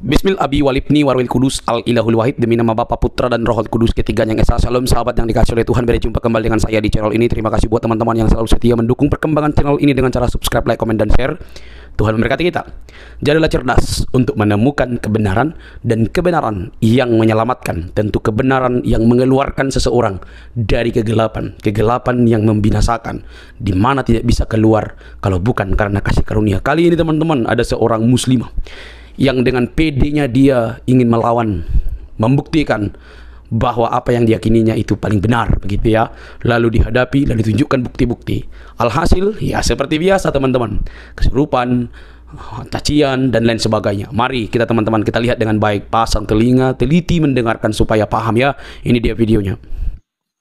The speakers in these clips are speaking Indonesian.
Bismil Abi Walibni Warwil Kudus Al Ilahul Wahid, demi nama Bapa, Putra dan Roh Kudus ketiganya yang esa. Salam sahabat yang dikasih oleh Tuhan, berjumpa kembali dengan saya di channel ini. Terima kasih buat teman-teman yang selalu setia mendukung perkembangan channel ini dengan cara subscribe, like, komen, dan share. Tuhan memberkati kita. Jadilah cerdas untuk menemukan kebenaran, dan kebenaran yang menyelamatkan, tentu kebenaran yang mengeluarkan seseorang dari kegelapan, kegelapan yang membinasakan, di mana tidak bisa keluar kalau bukan karena kasih karunia. Kali ini teman-teman, ada seorang muslimah yang dengan pedenya dia ingin melawan, membuktikan bahwa apa yang diyakininya itu paling benar, begitu ya. Lalu dihadapi, lalu ditunjukkan bukti-bukti. Alhasil, ya seperti biasa teman-teman, kesurupan, cacian, dan lain sebagainya. Mari kita teman-teman, kita lihat dengan baik, pasang telinga, teliti mendengarkan supaya paham ya. Ini dia videonya.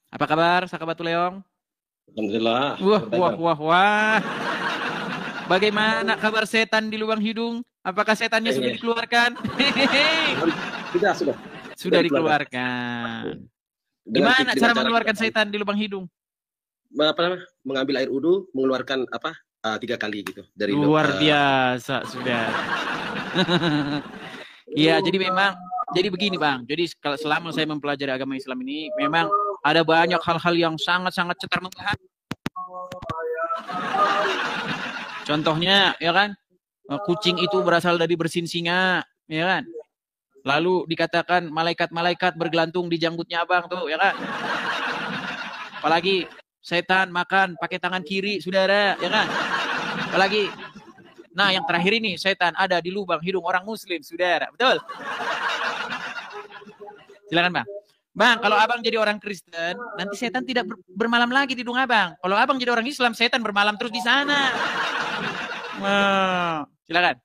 Apa kabar, Sakabatu Leong? Alhamdulillah. Wah. Bagaimana kabar setan di lubang hidung? Apakah setannya sudah dikeluarkan? Sudah dikeluarkan. Gimana cara mengeluarkan setan di lubang hidung? Mengambil air udu, mengeluarkan 3 kali gitu dari luar biasa sudah. Iya, jadi begini Bang. Jadi kalau selama saya mempelajari agama Islam ini, memang ada banyak hal-hal yang sangat-sangat cetar membahas. Contohnya, ya kan, kucing itu berasal dari bersin singa, ya kan. Lalu dikatakan malaikat-malaikat bergelantung di janggutnya Abang tuh, ya kan. Apalagi setan makan pakai tangan kiri, saudara, ya kan. Apalagi, nah yang terakhir ini, setan ada di lubang hidung orang Muslim, saudara, betul. Silakan Bang. Bang, kalau Abang jadi orang Kristen, nanti setan tidak bermalam lagi di hidung Abang. Kalau Abang jadi orang Islam, setan bermalam terus di sana. Silakan.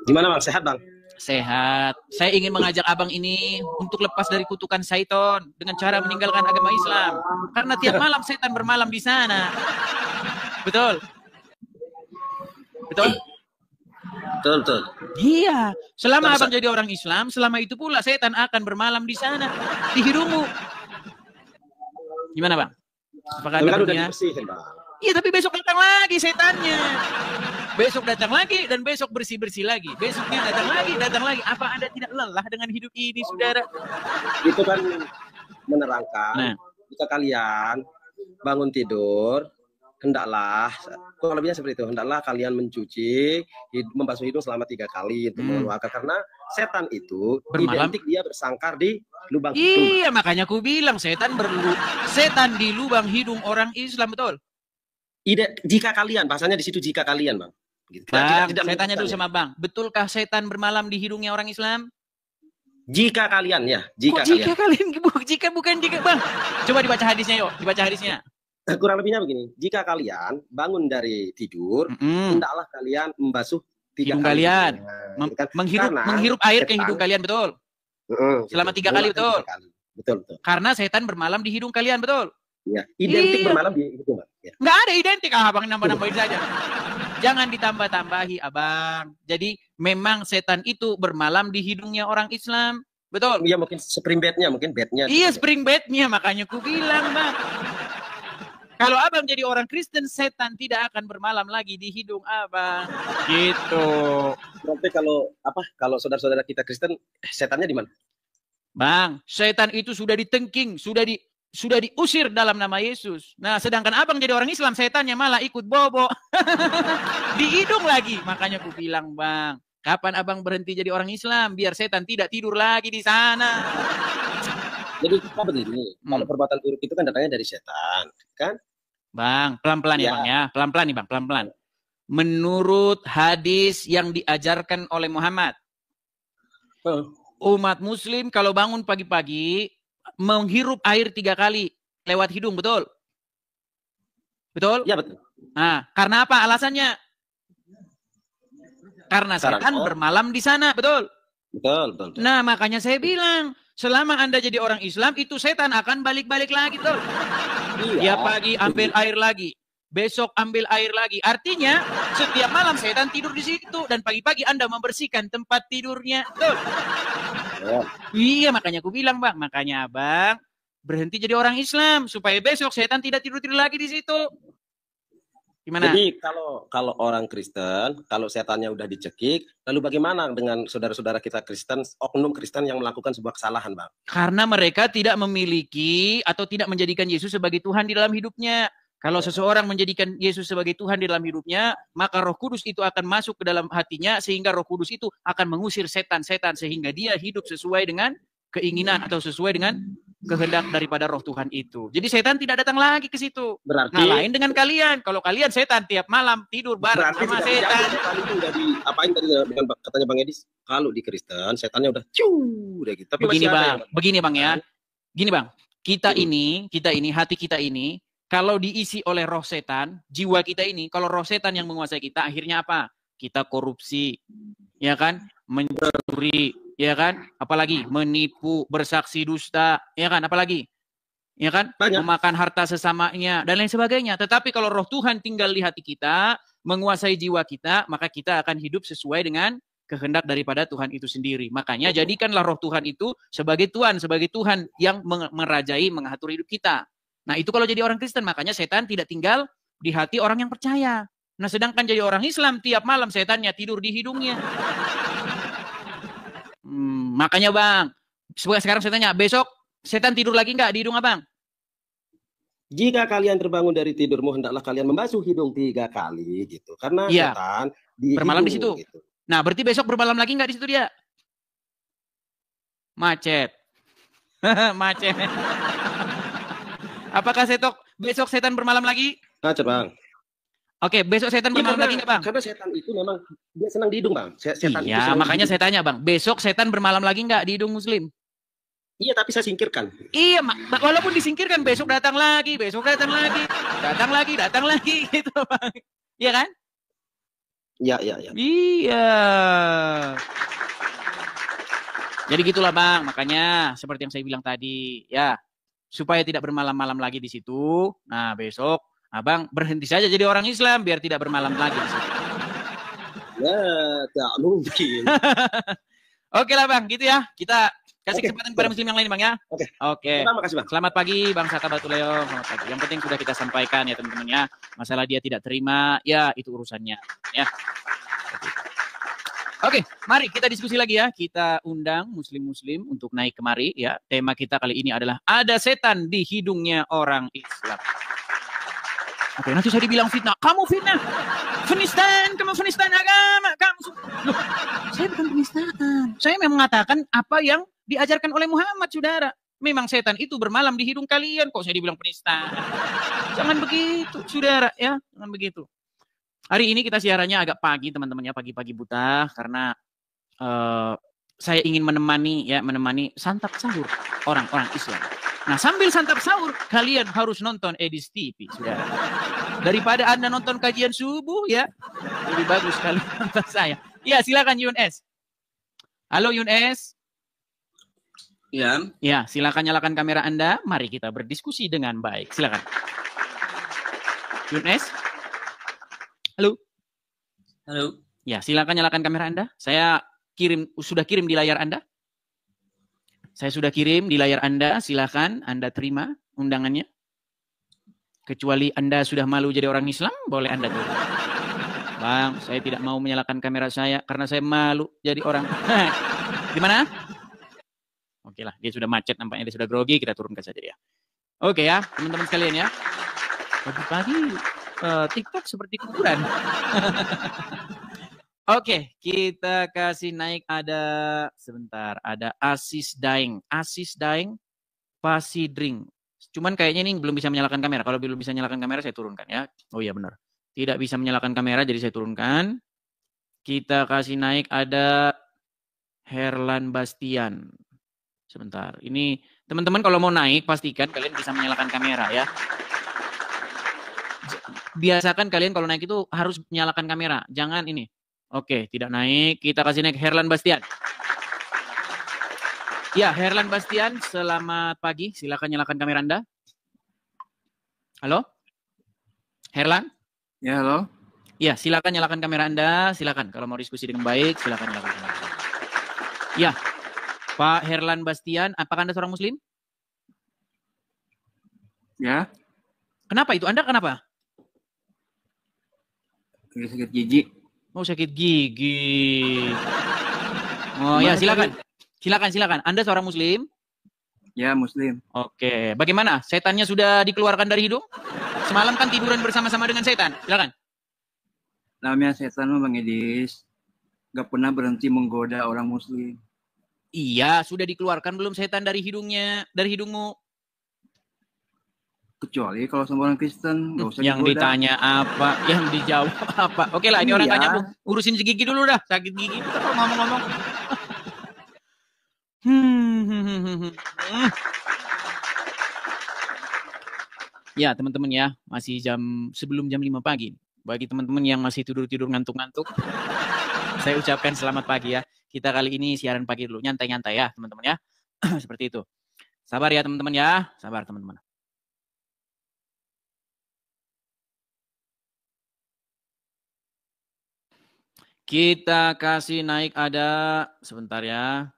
Gimana Bang? Sehat Bang? Sehat. Saya ingin mengajak Abang ini untuk lepas dari kutukan syaitan dengan cara meninggalkan agama Islam. Karena tiap malam setan bermalam di sana. Betul? Betul? Betul. Iya. Selama Abang jadi orang Islam, selama itu pula setan akan bermalam di sana, di hidungmu. Gimana Bang? Apakah ada dunia? Iya, tapi besok datang lagi setannya. Besok datang lagi dan besok bersih-bersih lagi. Besoknya datang lagi. Apa Anda tidak lelah dengan hidup ini, saudara? Itu kan menerangkan, jika kalian bangun tidur, hendaklah, kalau lebihnya seperti itu, hendaklah kalian mencuci, membasuh hidung selama 3 kali untuk mengeluarkan, karena setan itu identik dia bersangkar di lubang hidung. Iya, makanya aku bilang setan di lubang hidung orang Islam, betul? Jika kalian, bahasanya di situ jika kalian Bang. Gitu. Bang, saya tanya dulu sama Bang, betulkah setan bermalam di hidungnya orang Islam? Jika kalian ya, jika bukan Bang. Coba dibaca hadisnya yuk, Kurang lebihnya begini, jika kalian bangun dari tidur, hendaklah kalian membasuh 3 hidung kali. Kalian, menghirup air ke hidung kalian, betul? Selama 3 kali, betul? Betul. Karena setan bermalam di hidung kalian, betul? Ya, identik bermalam di hidung. Ya. Nggak ada identik, Abang nambah-nambahin saja. Jangan ditambah-tambahi, Abang. Jadi memang setan itu bermalam di hidungnya orang Islam, betul? Iya, mungkin spring bednya. Iya, spring bednya, makanya ku bilang, Bang. Kalau Abang jadi orang Kristen, setan tidak akan bermalam lagi di hidung Abang. Gitu. Nanti kalau saudara-saudara kita Kristen, setannya di mana? Bang, setan itu sudah ditengking, sudah diusir dalam nama Yesus. Nah, sedangkan Abang jadi orang Islam, setannya malah ikut bobo. Di hidung lagi. Makanya aku bilang, Bang, kapan Abang berhenti jadi orang Islam? Biar setan tidak tidur lagi di sana. Jadi kita begini, kalau perbuatan buruk itu kan datangnya dari setan, kan? Bang, pelan-pelan ya Bang ya. Pelan-pelan nih Bang, pelan-pelan. Menurut hadis yang diajarkan oleh Muhammad, umat Muslim kalau bangun pagi-pagi, menghirup air 3 kali lewat hidung, betul? Betul? Ya, betul. Nah, karena apa alasannya? Karena setan bermalam di sana, betul? Betul. Nah, makanya saya bilang, selama Anda jadi orang Islam, itu setan akan balik-balik lagi, betul? Iya. Pagi ambil air lagi, besok ambil air lagi. Artinya, setiap malam setan tidur di situ, dan pagi-pagi Anda membersihkan tempat tidurnya, betul? Iya, makanya aku bilang Bang, makanya Abang berhenti jadi orang Islam supaya besok setan tidak tidur-tidur lagi di situ. Gimana? Jadi kalau orang Kristen, kalau setannya udah dicekik, lalu bagaimana dengan saudara-saudara kita Kristen, oknum Kristen yang melakukan sebuah kesalahan, Bang? Karena mereka tidak memiliki atau tidak menjadikan Yesus sebagai Tuhan di dalam hidupnya. Kalau seseorang menjadikan Yesus sebagai Tuhan di dalam hidupnya, maka Roh Kudus itu akan masuk ke dalam hatinya, sehingga Roh Kudus itu akan mengusir setan-setan, sehingga dia hidup sesuai dengan keinginan atau sesuai dengan kehendak daripada Roh Tuhan itu. Jadi setan tidak datang lagi ke situ. Berarti, nah, lain dengan kalian. Kalau kalian setan tiap malam tidur bareng sama setan. Setan itu udah diapain tadi dengan katanya Bang Edis? Kalau di Kristen, setannya udah udah gitu. Tapi begini Bang ya. Gini Bang, kita ini, hati kita ini, kalau diisi oleh roh setan, jiwa kita ini, kalau roh setan yang menguasai kita, akhirnya apa? Kita korupsi, ya kan? Mencuri, ya kan? Apalagi menipu, bersaksi dusta, ya kan? Apalagi, ya kan? Banyak. Memakan harta sesamanya dan lain sebagainya. Tetapi kalau Roh Tuhan tinggal di hati kita, menguasai jiwa kita, maka kita akan hidup sesuai dengan kehendak daripada Tuhan itu sendiri. Makanya jadikanlah Roh Tuhan itu sebagai Tuhan yang merajai, mengatur hidup kita. Nah, itu kalau jadi orang Kristen, makanya setan tidak tinggal di hati orang yang percaya. Nah, sedangkan jadi orang Islam, tiap malam setannya tidur di hidungnya. Makanya Bang, sekarang saya tanya, besok setan tidur lagi nggak di hidung Abang? Jika kalian terbangun dari tidurmu, hendaklah kalian membasuh hidung 3 kali gitu. Karena setan bermalam di situ. Gitu. Nah, berarti besok bermalam lagi nggak di situ dia? Macet. Macet. Apakah besok setan bermalam lagi? Macet, Bang. Oke, besok setan bermalam lagi nggak, Bang? Karena setan itu memang dia senang di hidung, Bang. Iya, makanya saya tanya, Bang. Besok setan bermalam lagi nggak di hidung Muslim? Iya, tapi saya singkirkan. Iya, walaupun disingkirkan, besok datang lagi, datang lagi, gitu, Bang. Iya kan? Iya. Iya. Jadi gitulah, Bang. Makanya seperti yang saya bilang tadi, ya, supaya tidak bermalam-malam lagi di situ. Nah, besok Abang berhenti saja jadi orang Islam biar tidak bermalam lagi di situ. Ya, tak mungkin. Oke lah Bang, gitu ya. Kita kasih kesempatan kepada Muslim yang lain Bang ya. Oke. Terima kasih Bang. Selamat pagi Bang Saka Batu Leong. Selamat pagi. Yang penting sudah kita sampaikan ya teman-teman ya. Masalah dia tidak terima, ya itu urusannya ya. Oke, mari kita diskusi lagi ya. Kita undang muslim-muslim untuk naik kemari ya. Tema kita kali ini adalah ada setan di hidungnya orang Islam. Oke, nanti saya dibilang fitnah. Kamu fitnah. Kamu penistaan agama. Loh, saya bukan penistaan. Saya memang mengatakan apa yang diajarkan oleh Muhammad, saudara. Memang setan itu bermalam di hidung kalian. Kok saya dibilang penistaan? Jangan begitu, saudara ya. Jangan begitu. Hari ini kita siarannya agak pagi teman-teman ya, pagi-pagi buta karena saya ingin menemani santap sahur orang-orang Islam. Nah, sambil santap sahur kalian harus nonton Edis TV, saudara. Daripada Anda nonton kajian subuh ya, lebih bagus kalian nonton saya. Ya, silakan Yunes. Halo Yunes. Ya. Ya, silakan nyalakan kamera Anda. Mari kita berdiskusi dengan baik. Silakan. Yunes. Halo. Halo. Ya, silakan nyalakan kamera Anda. Saya sudah kirim di layar Anda. Saya sudah kirim di layar Anda. Silakan Anda terima undangannya. Kecuali Anda sudah malu jadi orang Islam, boleh Anda turun. Bang, saya tidak mau menyalakan kamera saya karena saya malu jadi orang. Gimana? Oke lah, dia sudah macet nampaknya, dia sudah grogi, kita turunkan saja dia. Oke ya, teman-teman sekalian ya. Pagi-pagi TikTok seperti kuburan. Oke, kita kasih naik ada Asis Daeng Pasidring. Cuman kayaknya ini belum bisa menyalakan kamera. Kalau belum bisa menyalakan kamera saya turunkan ya. Oh iya benar. Tidak bisa menyalakan kamera jadi saya turunkan. Kita kasih naik ada Herlan Bastian. Sebentar. Ini teman-teman kalau mau naik pastikan kalian bisa menyalakan kamera ya. Biasakan kalian kalau naik itu harus menyalakan kamera. Jangan ini. Oke, tidak naik. Kita kasih naik Herlan Bastian. Ya, Herlan Bastian, selamat pagi. Silakan nyalakan kamera Anda. Halo? Herlan? Ya, halo. Ya, silakan nyalakan kamera Anda. Silakan. Kalau mau diskusi dengan baik, silakan nyalakan kamera Anda. Ya, Pak Herlan Bastian, apakah Anda seorang Muslim? Ya. Kenapa itu? Anda kenapa? Sakit gigi. Oh, sakit gigi. Oh ya, silakan. Silakan. Anda seorang muslim? Ya, muslim. Oke. Bagaimana? Setannya sudah dikeluarkan dari hidung? Semalam kan tiduran bersama-sama dengan setan. Silakan. Namanya setan Bang Edis. Gak pernah berhenti menggoda orang muslim. Iya, sudah dikeluarkan belum setan dari hidungnya, dari hidungmu? Kecuali kalau sama orang Kristen, gak usah yang digoda. ditanya apa, yang dijawab apa. Oke lah, ini orang Iya. tanya, urusin si gigi dulu dah, sakit gigi. Ngomong-ngomong. Ya, teman-teman ya, masih sebelum jam 5 pagi. Bagi teman-teman yang masih tidur-tidur ngantuk-ngantuk, saya ucapkan selamat pagi ya. Kita kali ini siaran pagi dulu, nyantai-nyantai ya, teman-teman ya. Seperti itu. Sabar ya, teman-teman ya. Sabar, teman-teman. Kita kasih naik ada, sebentar ya.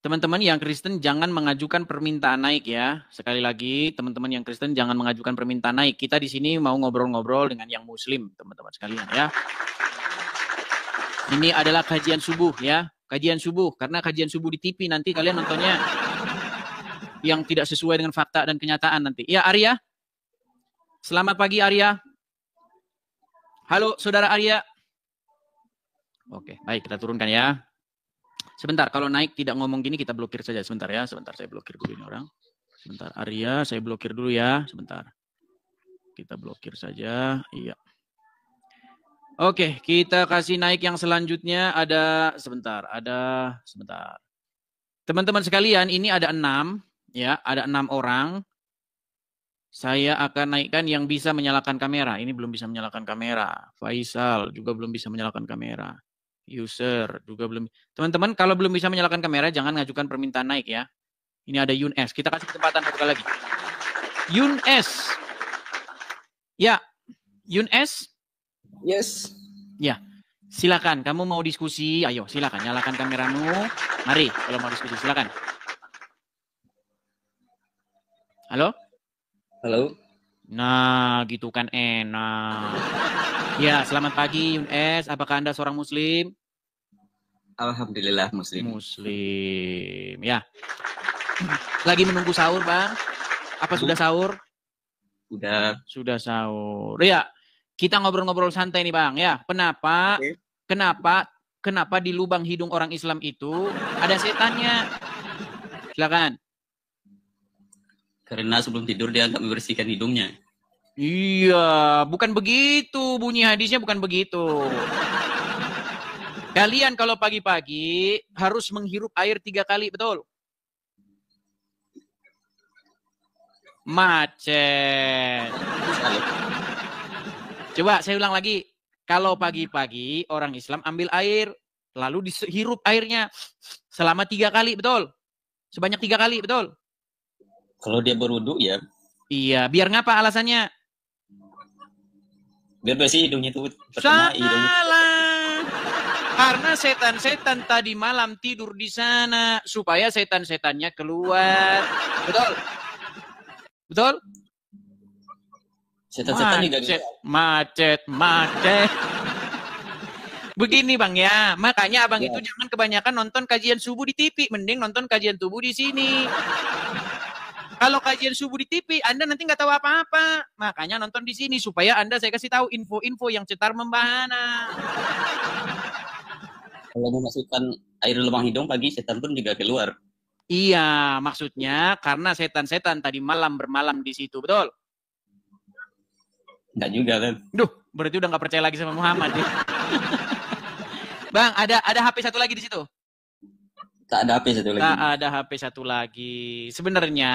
Teman-teman yang Kristen jangan mengajukan permintaan naik ya. Sekali lagi, teman-teman yang Kristen jangan mengajukan permintaan naik. Kita di sini mau ngobrol-ngobrol dengan yang Muslim, teman-teman sekalian ya. Ini adalah kajian subuh ya. Kajian subuh, karena kajian subuh di TV nanti kalian nontonnya yang tidak sesuai dengan fakta dan kenyataan nanti. Ya, Arya. Selamat pagi, Arya. Halo, Saudara Arya. Oke, baik, kita turunkan ya. Sebentar, kalau naik tidak ngomong gini kita blokir saja. Sebentar ya, sebentar saya blokir dulu ini orang. Sebentar, Arya, saya blokir dulu ya. Sebentar. Kita blokir saja. Iya. Oke, kita kasih naik yang selanjutnya ada sebentar. Teman-teman sekalian, ini ada 6 ya, ada 6 orang. Saya akan naikkan yang bisa menyalakan kamera. Ini belum bisa menyalakan kamera. Faisal juga belum bisa menyalakan kamera. User juga belum. Teman-teman, kalau belum bisa menyalakan kamera, jangan ngajukan permintaan naik ya. Ini ada Yun S. Kita kasih kesempatan satu kali lagi. Yun S. Ya, Yun S. Yes. Ya, silakan. Kamu mau diskusi? Ayo, silakan. Nyalakan kameramu. Mari, kalau mau diskusi, silakan. Halo? Halo. Nah, gitu kan enak. Ya, selamat pagi Yun S. Apakah Anda seorang Muslim? Alhamdulillah muslim. Muslim. Ya. Lagi menunggu sahur, Bang? Apa sudah sahur? Udah. Sudah sahur. Ya, kita ngobrol-ngobrol santai nih, Bang. Ya, kenapa? Oke. Kenapa di lubang hidung orang Islam itu ada setannya? Silakan. Karena sebelum tidur dia nggak membersihkan hidungnya. Iya, bukan begitu. Bunyi hadisnya bukan begitu. Kalian kalau pagi-pagi harus menghirup air 3 kali, betul? Macet. Coba saya ulang lagi. Kalau pagi-pagi orang Islam ambil air, lalu dihirup airnya selama 3 kali, betul? Sebanyak 3 kali, betul? Kalau dia berwudu ya. Iya, biar ngapa alasannya? Biar bersih hidungnya tuh. Salah. Karena setan-setan tadi malam tidur di sana supaya setan-setannya keluar. Betul? Betul? Setan-setan juga Macet. Begini Bang ya, makanya Abang itu jangan kebanyakan nonton kajian subuh di TV, mending nonton kajian subuh di sini. Kalau kajian subuh di TV, Anda nanti nggak tahu apa-apa. Makanya nonton di sini supaya Anda saya kasih tahu info-info yang cetar membahana. Kalau memasukkan air lubang hidung pagi, setan pun juga keluar. Iya, maksudnya karena setan-setan tadi malam bermalam di situ, betul? Enggak juga kan? Duh, berarti udah nggak percaya lagi sama Muhammad ya. Bang, ada HP satu lagi di situ. Tak ada HP satu lagi. Tak ada HP satu lagi. Sebenarnya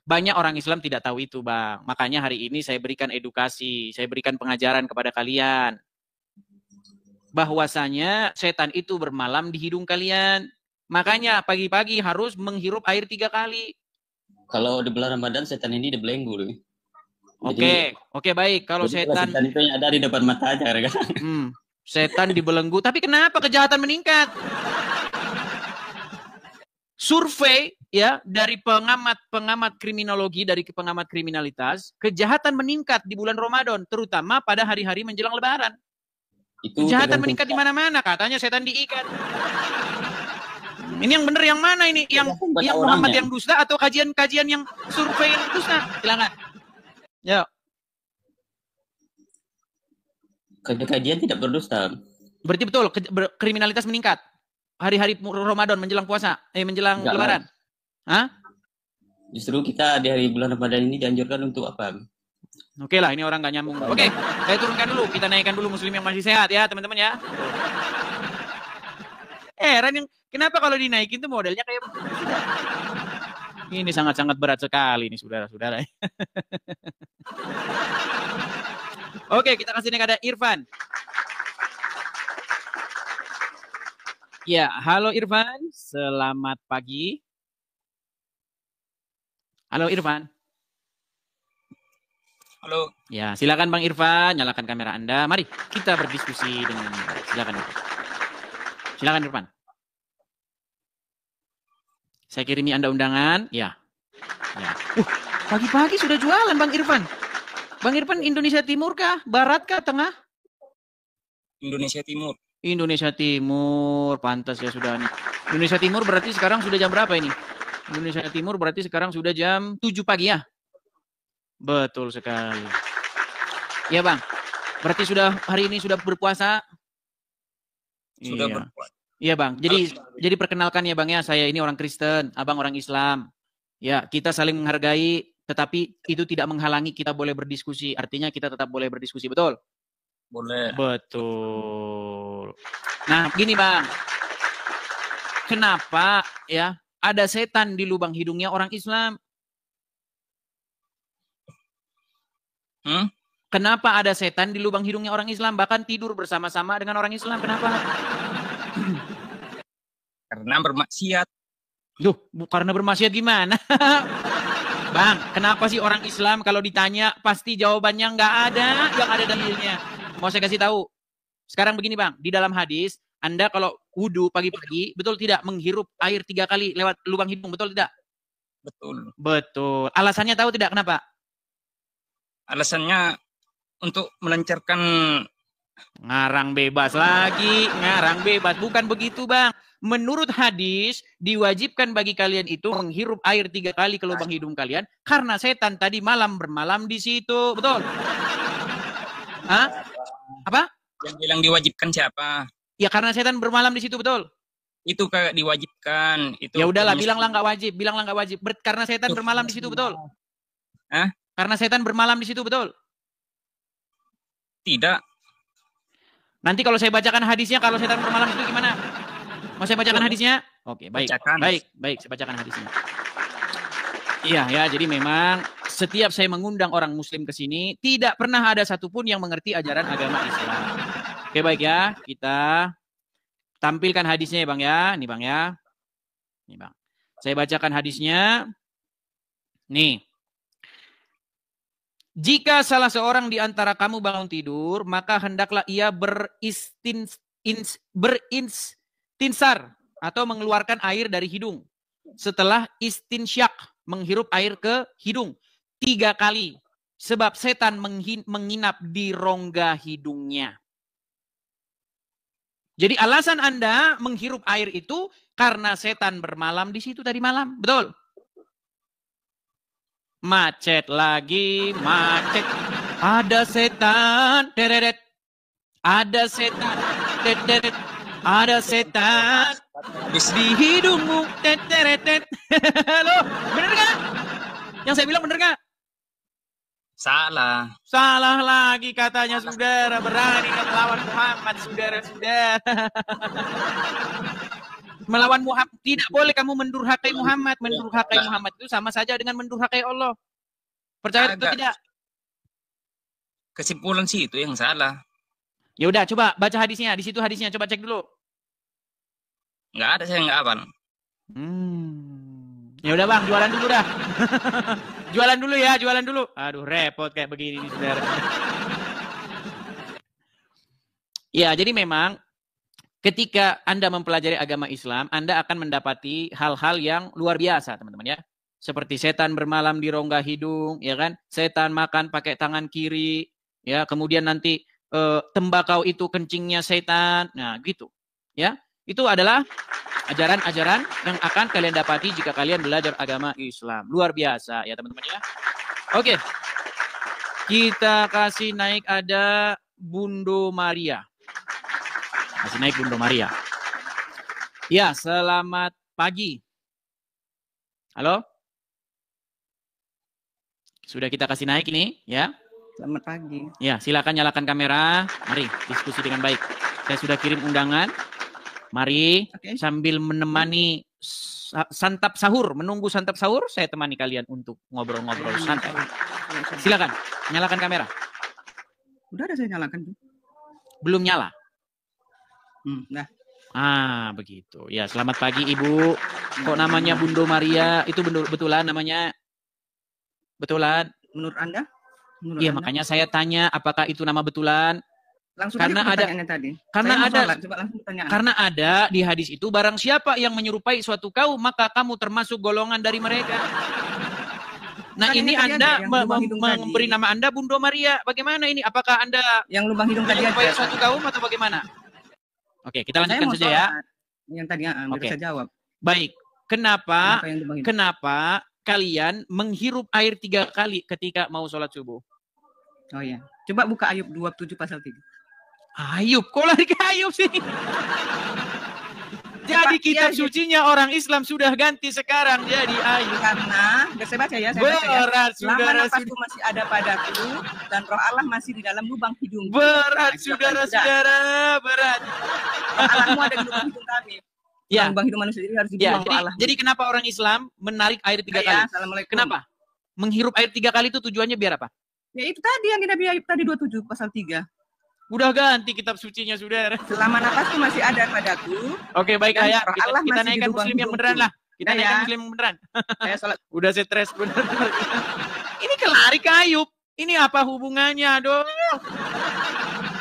banyak orang Islam tidak tahu itu, Bang. Makanya hari ini saya berikan edukasi, saya berikan pengajaran kepada kalian. Bahwasanya setan itu bermalam di hidung kalian. Makanya pagi-pagi harus menghirup air 3 kali. Kalau di bulan Ramadan setan ini dibelenggu loh. Oke, baik. Kalau setan itu yang ada di depan mata aja kan. Setan dibelenggu, tapi kenapa kejahatan meningkat? Survei ya dari pengamat kriminologi, dari pengamat kriminalitas, kejahatan meningkat di bulan Ramadan, terutama pada hari-hari menjelang Lebaran. Itu Kejahatan meningkat di mana-mana, katanya setan diikat. Ini yang benar yang mana ini? Yang Muhammad yang dusta atau kajian-kajian yang survei yang dusta? Silakan. Ya. Kajian tidak berdusta. Berarti betul kriminalitas meningkat. Hari-hari Ramadan menjelang puasa, menjelang Lebaran. Hah? Justru kita di hari bulan Ramadan ini dianjurkan untuk apa? Oke lah, ini orang nggak nyambung. Oke, saya turunkan dulu. Kita naikkan dulu muslim yang masih sehat ya, teman-teman ya. Heran yang kenapa kalau dinaikin tuh modelnya kayak ini sangat-sangat berat sekali nih saudara-saudara. Oke, kita kasih kepada Irfan. Ya, halo Irfan, selamat pagi. Halo Irfan. Halo. Ya, silakan Bang Irfan, nyalakan kamera Anda. Mari kita berdiskusi dengan silakan. Silakan Irfan. Saya kirimi Anda undangan. Ya. Pagi-pagi sudah jualan Bang Irfan. Bang Irfan Indonesia Timur kah? Barat kah? Tengah? Indonesia Timur. Indonesia Timur. Pantas ya sudah nih. Indonesia Timur berarti sekarang sudah jam berapa ini? Indonesia Timur berarti sekarang sudah jam 7 pagi ya? Betul sekali. Ya Bang, berarti sudah hari ini sudah berpuasa? Sudah Iya. berpuasa. Iya Bang, jadi perkenalkan ya Bang ya, saya ini orang Kristen, Abang orang Islam. Ya, kita saling menghargai, tetapi itu tidak menghalangi kita boleh berdiskusi. Artinya kita tetap boleh berdiskusi, betul? Boleh. Betul. Nah, gini Bang. Kenapa ya ada setan di lubang hidungnya orang Islam? Kenapa ada setan di lubang hidungnya orang Islam? Bahkan tidur bersama-sama dengan orang Islam. Kenapa? Karena bermaksiat. Duh, karena bermaksiat gimana? Bang, kenapa sih orang Islam kalau ditanya pasti jawabannya nggak ada yang ada dalilnya? Mau saya kasih tahu. Sekarang begini Bang, di dalam hadis, Anda kalau wudhu pagi-pagi, betul tidak menghirup air 3 kali lewat lubang hidung, betul tidak? Betul. Betul. Alasannya tahu tidak kenapa? Alasannya untuk melancarkan. Ngarang bebas lagi, ngarang bebas. Bukan begitu Bang. Menurut hadis, diwajibkan bagi kalian itu menghirup air 3 kali ke lubang hidung kalian, karena setan tadi malam bermalam di situ. Betul? Hah? Apa? Yang bilang diwajibkan siapa? Ya karena setan bermalam di situ, betul? Itu kayak diwajibkan. Itu ya udahlah, bilanglah nggak wajib, bilanglah nggak wajib. Karena setan bermalam di situ, betul? Hah? Karena setan bermalam di situ, betul? Tidak. Nanti kalau saya bacakan hadisnya, kalau setan bermalam itu gimana? Mau saya bacakan hadisnya? Oke, baik. Bacakan. Baik, saya bacakan hadisnya. Iya, ya, jadi memang setiap saya mengundang orang muslim ke sini, tidak pernah ada satupun yang mengerti ajaran agama Islam. Oke, baik ya. Kita tampilkan hadisnya ya, Bang ya. Nih, Bang ya. Nih, Bang. Saya bacakan hadisnya. Nih. Jika salah seorang di antara kamu bangun tidur, maka hendaklah ia beristinsar atau mengeluarkan air dari hidung. Setelah istinsyak, menghirup air ke hidung 3 kali. Sebab setan menginap di rongga hidungnya. Jadi alasan Anda menghirup air itu karena setan bermalam di situ tadi malam. Betul? Macet lagi, macet. Ada setan, deret. Ada setan, deret. Ada setan di hidungmu, deret. Halo, bener gak? Yang saya bilang bener gak? Salah. Salah lagi katanya saudara. Berani melawan Muhammad, saudara-saudara. Melawan Muhammad, tidak boleh kamu mendurhakai Muhammad. Mendurhakai Muhammad itu sama saja dengan mendurhakai Allah. Percaya atau tidak? Kesimpulan sih itu yang salah. Ya udah, coba baca hadisnya. Di situ hadisnya, coba cek dulu. Nggak ada, saya nggak hafal. Ya udah Bang, jualan dulu dah. Jualan dulu ya, jualan dulu. Aduh, repot kayak begini nih, saudara. Ya, jadi memang ketika Anda mempelajari agama Islam, Anda akan mendapati hal-hal yang luar biasa, teman-teman ya. Seperti setan bermalam di rongga hidung, ya kan? Setan makan pakai tangan kiri, ya. Kemudian nanti tembakau itu kencingnya setan. Nah, gitu. Ya, itu adalah ajaran-ajaran yang akan kalian dapati jika kalian belajar agama Islam. Luar biasa ya teman-teman ya. Oke. Kita kasih naik ada Bundo Maria. Kasih naik Bundo Maria. Ya, selamat pagi. Halo? Sudah kita kasih naik ini ya. Selamat pagi. Ya, silakan nyalakan kamera. Mari diskusi dengan baik. Saya sudah kirim undangan. Mari sambil menemani santap sahur, menunggu santap sahur, saya temani kalian untuk ngobrol-ngobrol santai. Silakan, nyalakan kamera. Udah ada saya nyalakan tuh. Belum nyala. Nah. Ah, begitu. Ya, selamat pagi Ibu. Kok namanya Bundo Maria? Itu betulan namanya? Betulan? Menurut Anda? Iya, makanya saya tanya apakah itu nama betulan? Langsung karena ada tadi. Karena ada di hadis itu barang siapa yang menyerupai suatu kaum maka kamu termasuk golongan dari mereka. Nah, ini Anda memberi nama Anda Bundo Maria. Bagaimana ini? Apakah Anda yang lubang hidung tadi menyerupai suatu kaum atau bagaimana? Oke, kita lanjutkan saja ya. Yang tadi saya jawab. Baik. Kenapa kalian menghirup air 3 kali ketika mau sholat subuh? Oh iya. Coba buka Ayub 27 pasal 3. Ayub, kok lari ke Ayub sih? Jadi kitab sucinya orang Islam sudah ganti sekarang jadi Ayub. Karena, saya baca ya. Berat, saudara. Nafasku masih ada padaku dan roh Allah masih di dalam lubang hidung. Berat, saudara-saudara, berat. Allahmu ada di lubang hidung kami. Ya. Lubang hidung manusia ini harus dibuang ya, jadi kenapa orang Islam menarik air 3 kali? Assalamualaikum. Kenapa? Menghirup air 3 kali itu tujuannya biar apa? Ya itu tadi yang Nabi Ayub tadi 27 pasal 3. Udah ganti kitab sucinya, saudara. Selama nafasku masih ada padaku. Oke, baik ayah. Kita naikkan muslim yang beneran lah. Kita naikkan muslim yang beneran. Udah stres bener. Ini kelari ke Ayub. Ini apa hubungannya, dong?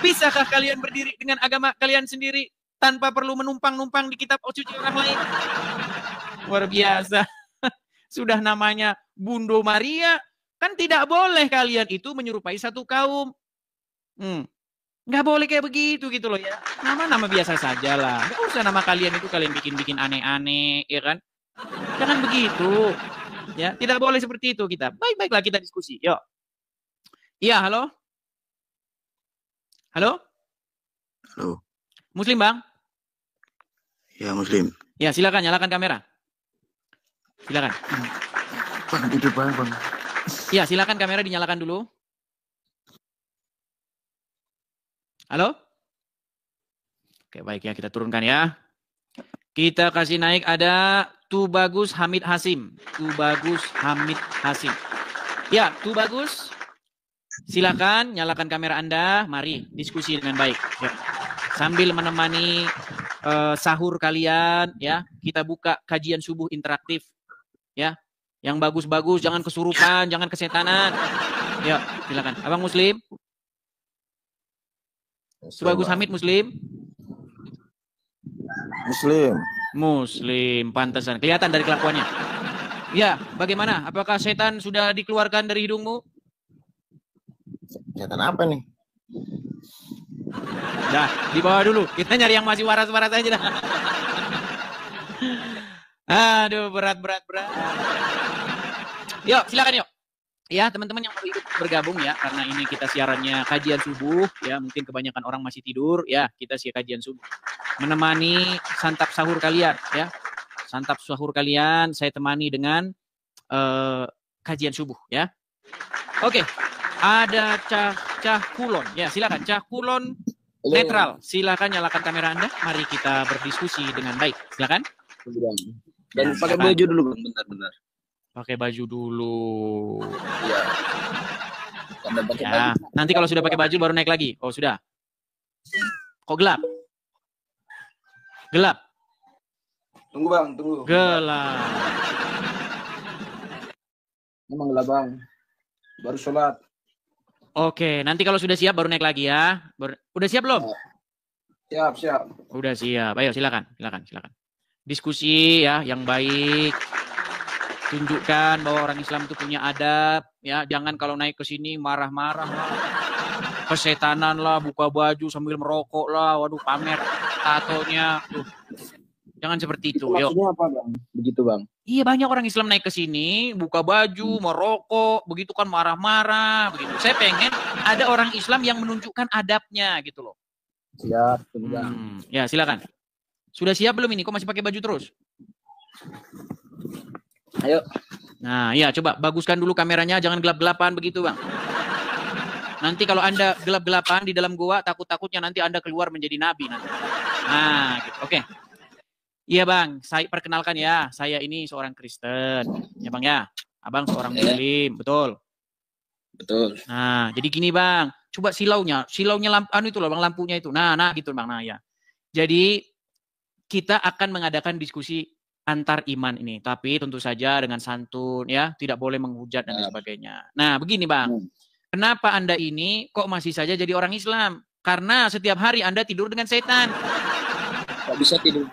Bisakah kalian berdiri dengan agama kalian sendiri tanpa perlu menumpang-numpang di kitab suci orang lain? Luar biasa. Sudah namanya Bundo Maria. Kan tidak boleh kalian itu menyerupai satu kaum. Nggak boleh kayak begitu gitu loh ya. Nama-nama biasa saja lah. Nggak usah nama kalian itu kalian bikin-bikin aneh-aneh, ya kan? Jangan begitu. Ya, tidak boleh seperti itu kita. Baik-baiklah kita diskusi. Yuk. Iya, halo? Halo? Halo. Muslim, Bang? Ya, Muslim. Ya, silakan nyalakan kamera. Silakan. Bang, itu Bang. Ya, silakan kamera dinyalakan dulu. Halo? Oke, baik ya, kita turunkan ya. Kita kasih naik ada Tubagus Hamid Hasim. Tubagus Hamid Hasim. Ya, Tubagus. Silakan nyalakan kamera Anda. Mari diskusi dengan baik. Ya. Sambil menemani sahur kalian, ya. Kita buka kajian subuh interaktif. Ya. Yang bagus-bagus, jangan kesurupan, jangan kesetanan. Ya, silakan. Abang Muslim. Tubagus Hamid Muslim? Muslim, pantesan. Kelihatan dari kelakuannya. Ya, bagaimana? Apakah setan sudah dikeluarkan dari hidungmu? Setan apa nih? Dah, dibawa dulu. Kita nyari yang masih waras-waras aja dah. Aduh, berat. Yuk, silakan yuk. Ya, teman-teman yang baru ikut bergabung ya, karena ini kita siarannya kajian subuh, ya mungkin kebanyakan orang masih tidur, ya kita kajian subuh. Menemani santap sahur kalian, ya. Santap sahur kalian saya temani dengan kajian subuh, ya. Oke, ada Cah Kulon, ya silakan Cah Kulon netral, silakan nyalakan kamera Anda, mari kita berdiskusi dengan baik, silakan. Dan pakai baju dulu, bentar. Pakai baju dulu. Iya. Ya, nanti kalau sudah pakai baju baru naik lagi. Oh, sudah. Kok gelap? Gelap. Tunggu, Bang, tunggu. Gelap. Emang gelap, Bang. Baru sholat. Oke, nanti kalau sudah siap baru naik lagi ya. Udah siap belum? Siap. Udah siap. Ayo silakan. Diskusi ya yang baik. Tunjukkan bahwa orang Islam itu punya adab, ya. Jangan kalau naik ke sini marah-marah. kesetanan lah, buka baju sambil merokok lah, waduh pamer tatonya. Tuh. Jangan seperti itu. Yuk. Maksudnya apa Bang? Begitu Bang. Iya, banyak orang Islam naik ke sini, buka baju, merokok, begitu kan marah-marah, begitu. Saya pengen ada orang Islam yang menunjukkan adabnya gitu loh. Siap, Bang. Ya, silakan. Sudah siap belum ini? Kok masih pakai baju terus? Ayo. Nah, ya coba baguskan dulu kameranya, jangan gelap-gelapan begitu, Bang. Nanti kalau Anda gelap-gelapan di dalam gua, takut-takutnya nanti Anda keluar menjadi nabi nanti. Nah, gitu. Oke. Iya Bang, saya perkenalkan ya, saya ini seorang Kristen, ya Bang ya, Abang seorang Muslim, betul? Betul. Nah, jadi gini Bang, coba silaunya itu loh Bang, lampunya itu, nah gitu Bang, nah ya. Jadi kita akan mengadakan diskusi antar iman ini, tapi tentu saja dengan santun ya, tidak boleh menghujat dan sebagainya. Nah begini Bang, kenapa Anda ini kok masih saja jadi orang Islam? Karena setiap hari Anda tidur dengan setan. Gak bisa tidur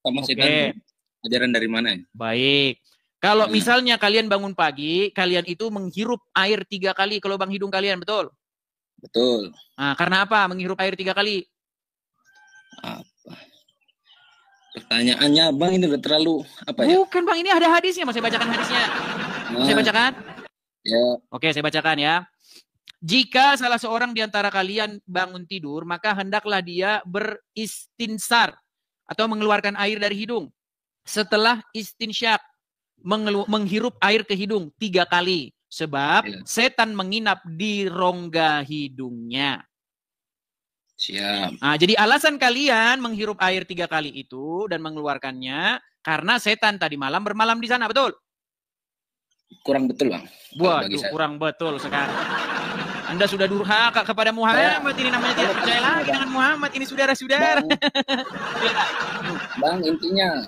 sama setan. Ajaran dari mana ya? Baik. Kalau misalnya kalian bangun pagi, kalian itu menghirup air 3 kali ke lubang hidung kalian, betul? Betul. Nah, karena apa menghirup air 3 kali? Apa? Pertanyaannya Bang ini udah terlalu apa ya? Bukan Bang, ini ada hadisnya. Mau saya bacakan hadisnya? Mau saya bacakan? Ya. Oke, saya bacakan ya. Jika salah seorang di antara kalian bangun tidur, maka hendaklah dia beristinsar atau mengeluarkan air dari hidung. Setelah istinsyak, menghirup air ke hidung 3 kali. Sebab setan menginap di rongga hidungnya. Siap. Nah, jadi alasan kalian menghirup air 3 kali itu dan mengeluarkannya karena setan tadi malam bermalam di sana, betul? Kurang betul Bang. Waduh, kurang betul sekarang. Anda sudah durhaka kepada Muhammad, ini namanya tidak percaya lagi dengan Muhammad, ini saudara-saudara. Bang, intinya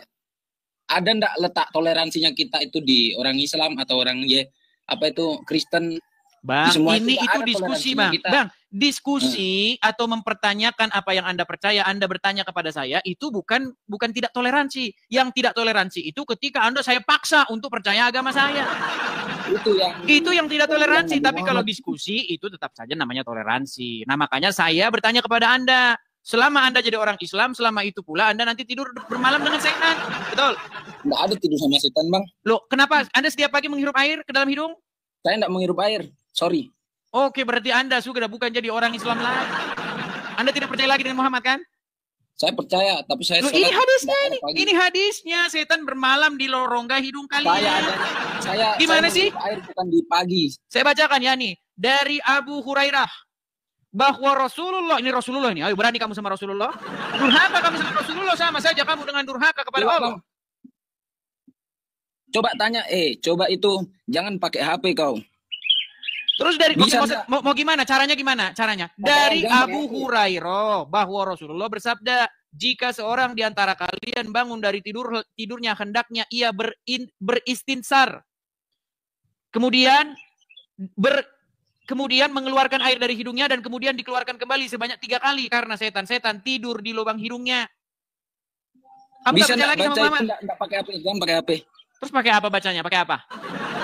ada ndak letak toleransinya kita itu di orang Islam atau orang Kristen? Bang, ini itu diskusi Bang. Bang, diskusi atau mempertanyakan apa yang Anda percaya, Anda bertanya kepada saya, itu bukan tidak toleransi. Yang tidak toleransi itu ketika saya paksa untuk percaya agama saya. Itu yang tidak toleransi. Tapi kalau diskusi itu tetap saja namanya toleransi. Nah makanya saya bertanya kepada Anda, selama Anda jadi orang Islam, selama itu pula Anda nanti tidur bermalam dengan setan, betul? Nggak ada tidur sama setan Bang. Loh, kenapa Anda setiap pagi menghirup air ke dalam hidung? Saya nggak menghirup air, sorry. Oke, berarti Anda sudah bukan jadi orang Islam lagi. Anda tidak percaya lagi dengan Muhammad kan? Saya percaya, tapi saya Loh, ini hadisnya ini hadisnya, setan bermalam di rongga hidung kalian. Gimana sih? Air bukan di pagi. Saya bacakan ya nih, dari Abu Hurairah bahwa Rasulullah, ini Rasulullah ini, ayo berani kamu sama Rasulullah? Durhaka kamu sama Rasulullah, sama saja kamu dengan durhaka kepada Allah. Coba tanya, coba itu jangan pakai HP kau. Terus dari mau gimana? Caranya gimana? Caranya dari Abu Hurairah bahwa Rasulullah bersabda, jika seorang di antara kalian bangun dari tidurnya hendaknya ia beristinsar. Kemudian mengeluarkan air dari hidungnya dan kemudian dikeluarkan kembali sebanyak 3 kali karena setan tidur di lubang hidungnya. Kamu bisa enggak lagi sama Muhammad? Enggak pakai HP, jangan pakai HP. Terus pakai apa bacanya? Pakai apa?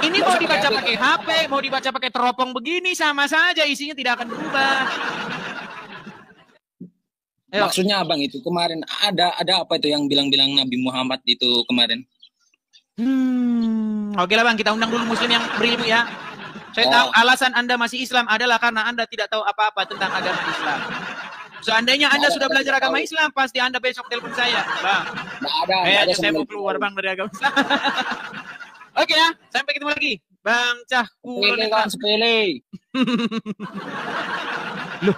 Ini mau dibaca pakai HP, mau dibaca pakai teropong begini sama saja, isinya tidak akan berubah. Ayo. Maksudnya Abang itu kemarin ada apa itu yang bilang-bilang Nabi Muhammad itu kemarin? Oke lah Bang, kita undang dulu Muslim yang berilmu ya. Saya tahu alasan Anda masih Islam adalah karena Anda tidak tahu apa-apa tentang agama Islam. Seandainya Anda sudah belajar agama Islam, pasti Anda besok telepon saya, Bang. Nggak ada saya mau keluar Bang dari agama Islam. Oke ya, sampai ketemu lagi. Bang Cahku. Sepele. Loh,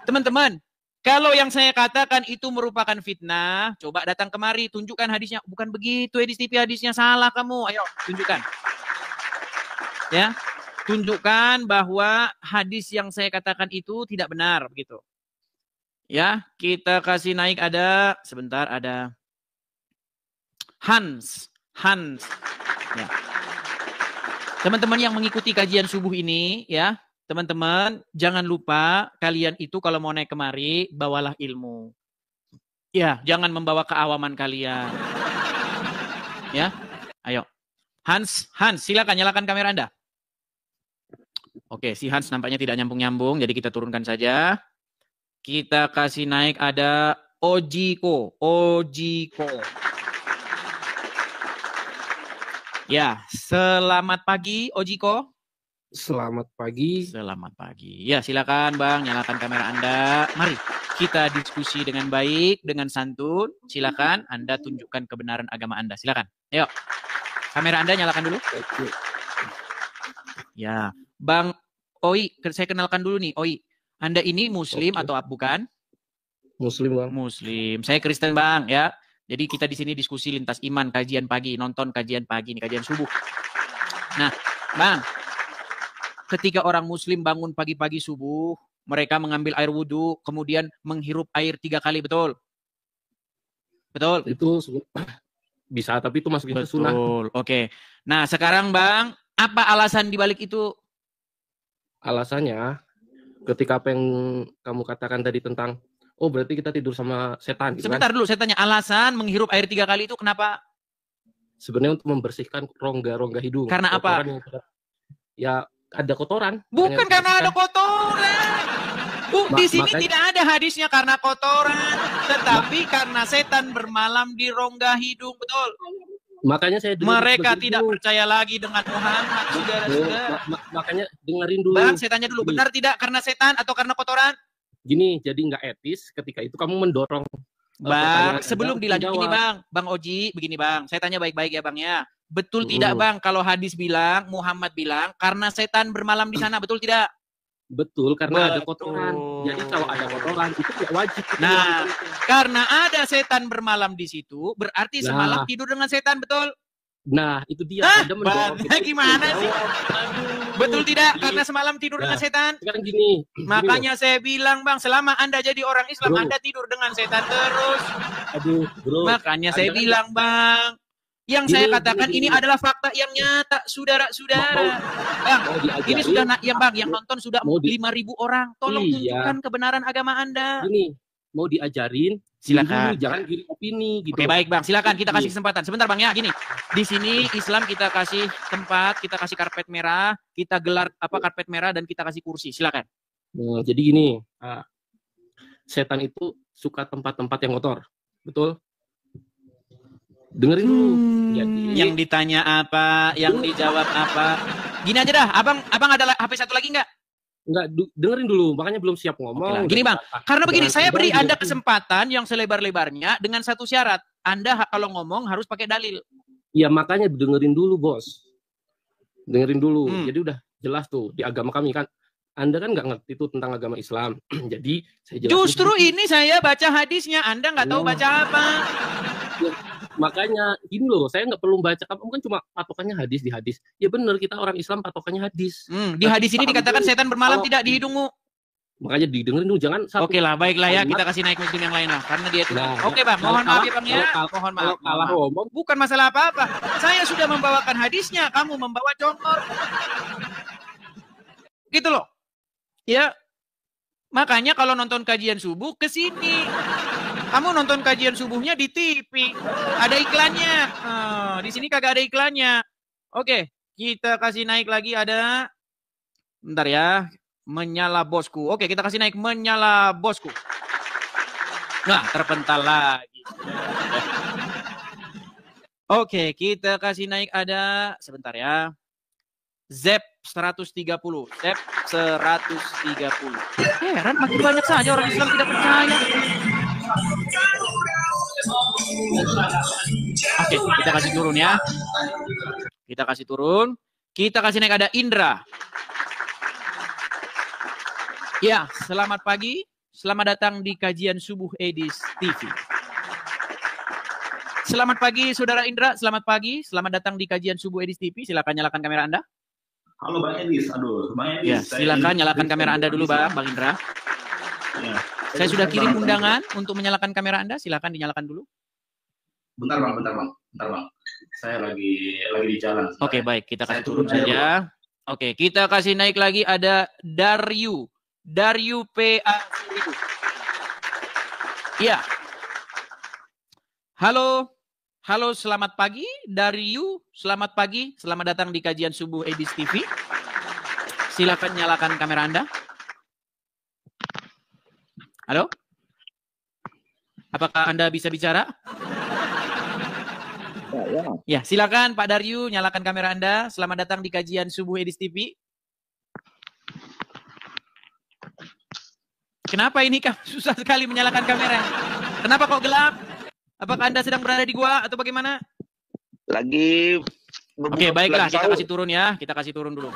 teman-teman, kalau yang saya katakan itu merupakan fitnah, coba datang kemari, tunjukkan hadisnya. Bukan begitu, Edis TV hadisnya salah kamu. Ayo, tunjukkan. Ya, tunjukkan bahwa hadis yang saya katakan itu tidak benar, begitu. Ya, kita kasih naik sebentar ada Hans. Ya. Teman-teman yang mengikuti kajian subuh ini, ya, teman-teman, jangan lupa kalian itu kalau mau naik kemari, bawalah ilmu. Ya, jangan membawa keawaman kalian. Ya, ayo. Hans, silakan nyalakan kamera Anda. Oke, si Hans nampaknya tidak nyambung-nyambung, jadi kita turunkan saja. Kita kasih naik ada Ojiko. Ya, selamat pagi Ojiko. Selamat pagi. Selamat pagi. Ya, silakan Bang, nyalakan kamera Anda. Mari kita diskusi dengan baik, dengan santun. Silakan Anda tunjukkan kebenaran agama Anda. Silakan. Ayo. Kamera Anda nyalakan dulu. Ya, Bang Oi, saya kenalkan dulu nih, Oi. Anda ini Muslim atau bukan? Muslim, Bang. Muslim. Saya Kristen, Bang, ya. Jadi kita di sini diskusi lintas iman, kajian pagi, nonton kajian pagi, nih kajian subuh. Nah, Bang, ketika orang Muslim bangun pagi-pagi subuh, mereka mengambil air wudhu, kemudian menghirup air 3 kali, betul? Betul? Itu bisa, tapi itu masuk sunnah. Betul, oke. Nah, sekarang Bang, apa alasan dibalik itu? Alasannya, ketika apa yang kamu katakan tadi tentang, oh berarti kita tidur sama setan. Gitu sebentar kan? dulu, saya tanya, alasan menghirup air 3 kali itu kenapa? Sebenarnya untuk membersihkan rongga-rongga hidung. Karena apa? Ya, ada kotoran. Bukan karena ada kotoran. Di sini tidak ada hadisnya karena kotoran, tetapi karena setan bermalam di rongga hidung, betul? Makanya saya mereka tidak percaya lagi dengan Muhammad, saudara-saudara. Makanya dengerin dulu. Bang, saya tanya dulu, benar tidak karena setan atau karena kotoran? Gini, jadi nggak etis ketika itu kamu mendorong. Bang, sebelum dilanjut ini Bang Oji, begini Bang, saya tanya baik-baik ya Bang ya. Betul tidak Bang kalau hadis bilang, Muhammad bilang, karena setan bermalam di sana, betul tidak? Betul, karena ada kotoran. Jadi kalau ada kotoran, itu tidak wajib. Nah, karena ada setan bermalam di situ, berarti semalam tidur dengan setan, betul? Nah, itu dia. Gimana sih? Betul tidak? Karena semalam tidur dengan setan? Sekarang gini. Makanya saya bilang Bang, selama Anda jadi orang Islam, Anda tidur dengan setan terus. Aduh, bro. Makanya saya bilang Bang, yang saya katakan ini adalah fakta yang nyata, saudara-saudara. Bang, ini sudah Bang, yang nonton sudah 5.000 orang. Tolong tunjukkan kebenaran agama Anda. Ini mau diajarin, silakan. Jangan giring opini gitu. Oke, baik Bang, silakan kita kasih kesempatan. Sebentar Bang ya, gini. Di sini Islam kita kasih tempat, kita kasih karpet merah, kita gelar karpet merah dan kita kasih kursi. Silakan. Jadi gini, setan itu suka tempat-tempat yang kotor. Betul? Dengerin dulu. Jadi, yang ditanya apa, yang dijawab apa. Gini aja dah, abang ada HP satu lagi nggak? Enggak, dengerin dulu, makanya belum siap ngomong. Gini Bang, karena begini, saya beri Anda kesempatan yang selebar-lebarnya dengan satu syarat. Anda kalau ngomong harus pakai dalil. Iya, makanya dengerin dulu, Bos. Dengerin dulu. Jadi udah jelas tuh di agama kami kan. Anda kan nggak ngerti itu tentang agama Islam. Jadi saya jelasin. Justru ini saya baca hadisnya, Anda nggak tahu baca apa. Ya, makanya ini loh, saya nggak perlu baca. Kamu kan cuma patokannya hadis di hadis. Ya benar, kita orang Islam patokannya hadis. Di hadis ini dikatakan setan bermalam tidak di hidungmu. Makanya didengerin dulu, jangan satu. Oke lah, baiklah ya, kita kasih naik Muslim yang lain lah, karena dia itu. Oke Bang, mohon maaf ya Bang ya. Mohon maaf. Bukan masalah apa-apa. Saya sudah membawakan hadisnya, kamu membawa contoh. Gitu loh. Ya. Makanya kalau nonton kajian subuh ke sini. Kamu nonton kajian subuhnya di TV. Ada iklannya. Di sini kagak ada iklannya. Oke, kita kasih naik lagi ada. Bentar ya. Menyala bosku. Oke, kita kasih naik menyala bosku. Nah, terpental lagi. Oke, kita kasih naik ada. Sebentar ya. Zep 130. Zep 130. Heran, makin banyak saja orang Islam tidak percaya. Oke, kita kasih turun ya. Kita kasih turun. Kita kasih naik ada Indra. Ya, selamat pagi. Selamat datang di kajian subuh Edis TV. Selamat pagi Saudara Indra, selamat pagi. Selamat datang di kajian subuh Edis TV. Silakan nyalakan kamera Anda. Halo Bang Edis, Bang Edis. Ya, silakan nyalakan kamera Anda dulu Bang Indra. Ya. Saya sudah kirim undangan untuk menyalakan kamera Anda, silakan dinyalakan dulu. Bentar Bang. Saya lagi di jalan. Oke, baik, kita kasih turun saja. Oke, kita kasih naik lagi ada Daryu PA 1000. Iya. Halo, selamat pagi. Daryu, selamat pagi. Selamat datang di kajian subuh Edis TV. silakan nyalakan kamera Anda. Halo? Apakah Anda bisa bicara? Ya, silakan Pak Daryu, nyalakan kamera Anda. Selamat datang di kajian Subuh Edis TV. Kenapa ini susah sekali menyalakan kamera? Kenapa kok gelap? Apakah Anda sedang berada di gua atau bagaimana? Lagi. Oke, baiklah, kita kasih turun ya. Kita kasih turun dulu.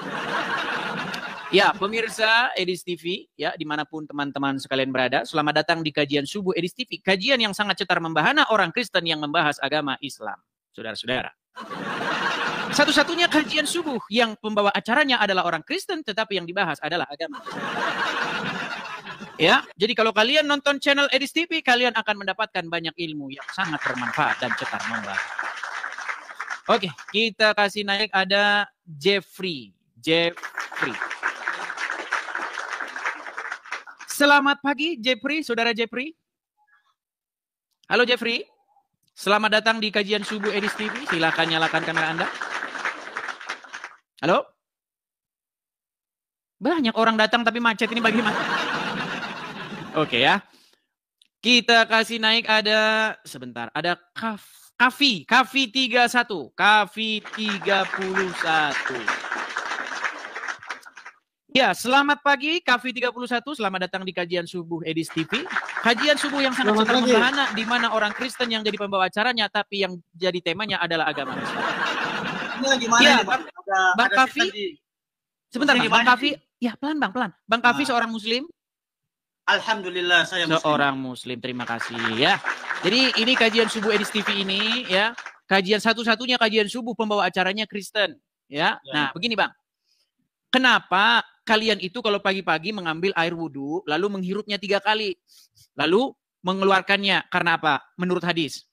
Ya, pemirsa Edis TV, ya, dimanapun teman-teman sekalian berada, selamat datang di kajian Subuh Edis TV. Kajian yang sangat cetar membahana orang Kristen yang membahas agama Islam. Saudara-saudara. Satu-satunya kajian subuh yang pembawa acaranya adalah orang Kristen, tetapi yang dibahas adalah agama. Ya, jadi kalau kalian nonton channel Edis TV, kalian akan mendapatkan banyak ilmu yang sangat bermanfaat dan cetar membahas. Oke, kita kasih naik ada Jeffrey. Selamat pagi, Jeffrey, saudara Jeffrey. Halo, Jeffrey. Selamat datang di kajian Subuh Edis TV. Silakan nyalakan kamera Anda. Halo? Banyak orang datang tapi macet ini bagaimana? Oke ya. Kita kasih naik ada, sebentar, ada Kavi 31. Kavi 31. Ya, selamat pagi Kavi 31, selamat datang di kajian Subuh Edis TV. Kajian Subuh yang sangat cetar membahana, di mana orang Kristen yang jadi pembawa acaranya, tapi yang jadi temanya adalah agama Islam. Ya, Bang Kavi, sebentar Bang Kavi, ya pelan Bang, pelan. Bang Kavi seorang Muslim? Alhamdulillah saya Muslim. Seorang Muslim, terima kasih ya. Jadi ini kajian Subuh Edis TV ini ya, kajian satu-satunya kajian Subuh pembawa acaranya Kristen. Ya, nah begini Bang. Kenapa kalian itu kalau pagi-pagi mengambil air wudhu, lalu menghirupnya 3 kali, lalu mengeluarkannya? Karena apa? Menurut hadis.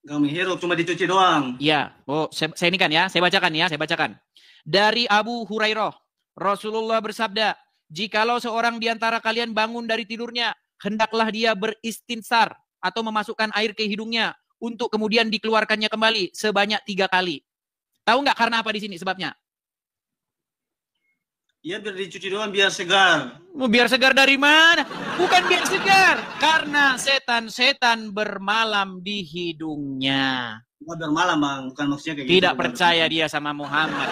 Gak menghirup, cuma dicuci doang. Iya, saya ini kan ya, saya bacakan. Dari Abu Hurairah, Rasulullah bersabda, jikalau seorang di antara kalian bangun dari tidurnya, hendaklah dia beristinsar atau memasukkan air ke hidungnya untuk kemudian dikeluarkannya kembali sebanyak 3 kali. Tahu nggak karena apa di sini sebabnya? Iya, biar dicuci doang, biar segar. Biar segar dari mana? Bukan biar segar. Karena setan-setan bermalam di hidungnya. Bukan bermalam, Bang. Bukan maksudnya kayak Tidak gitu, percaya dia sama Muhammad.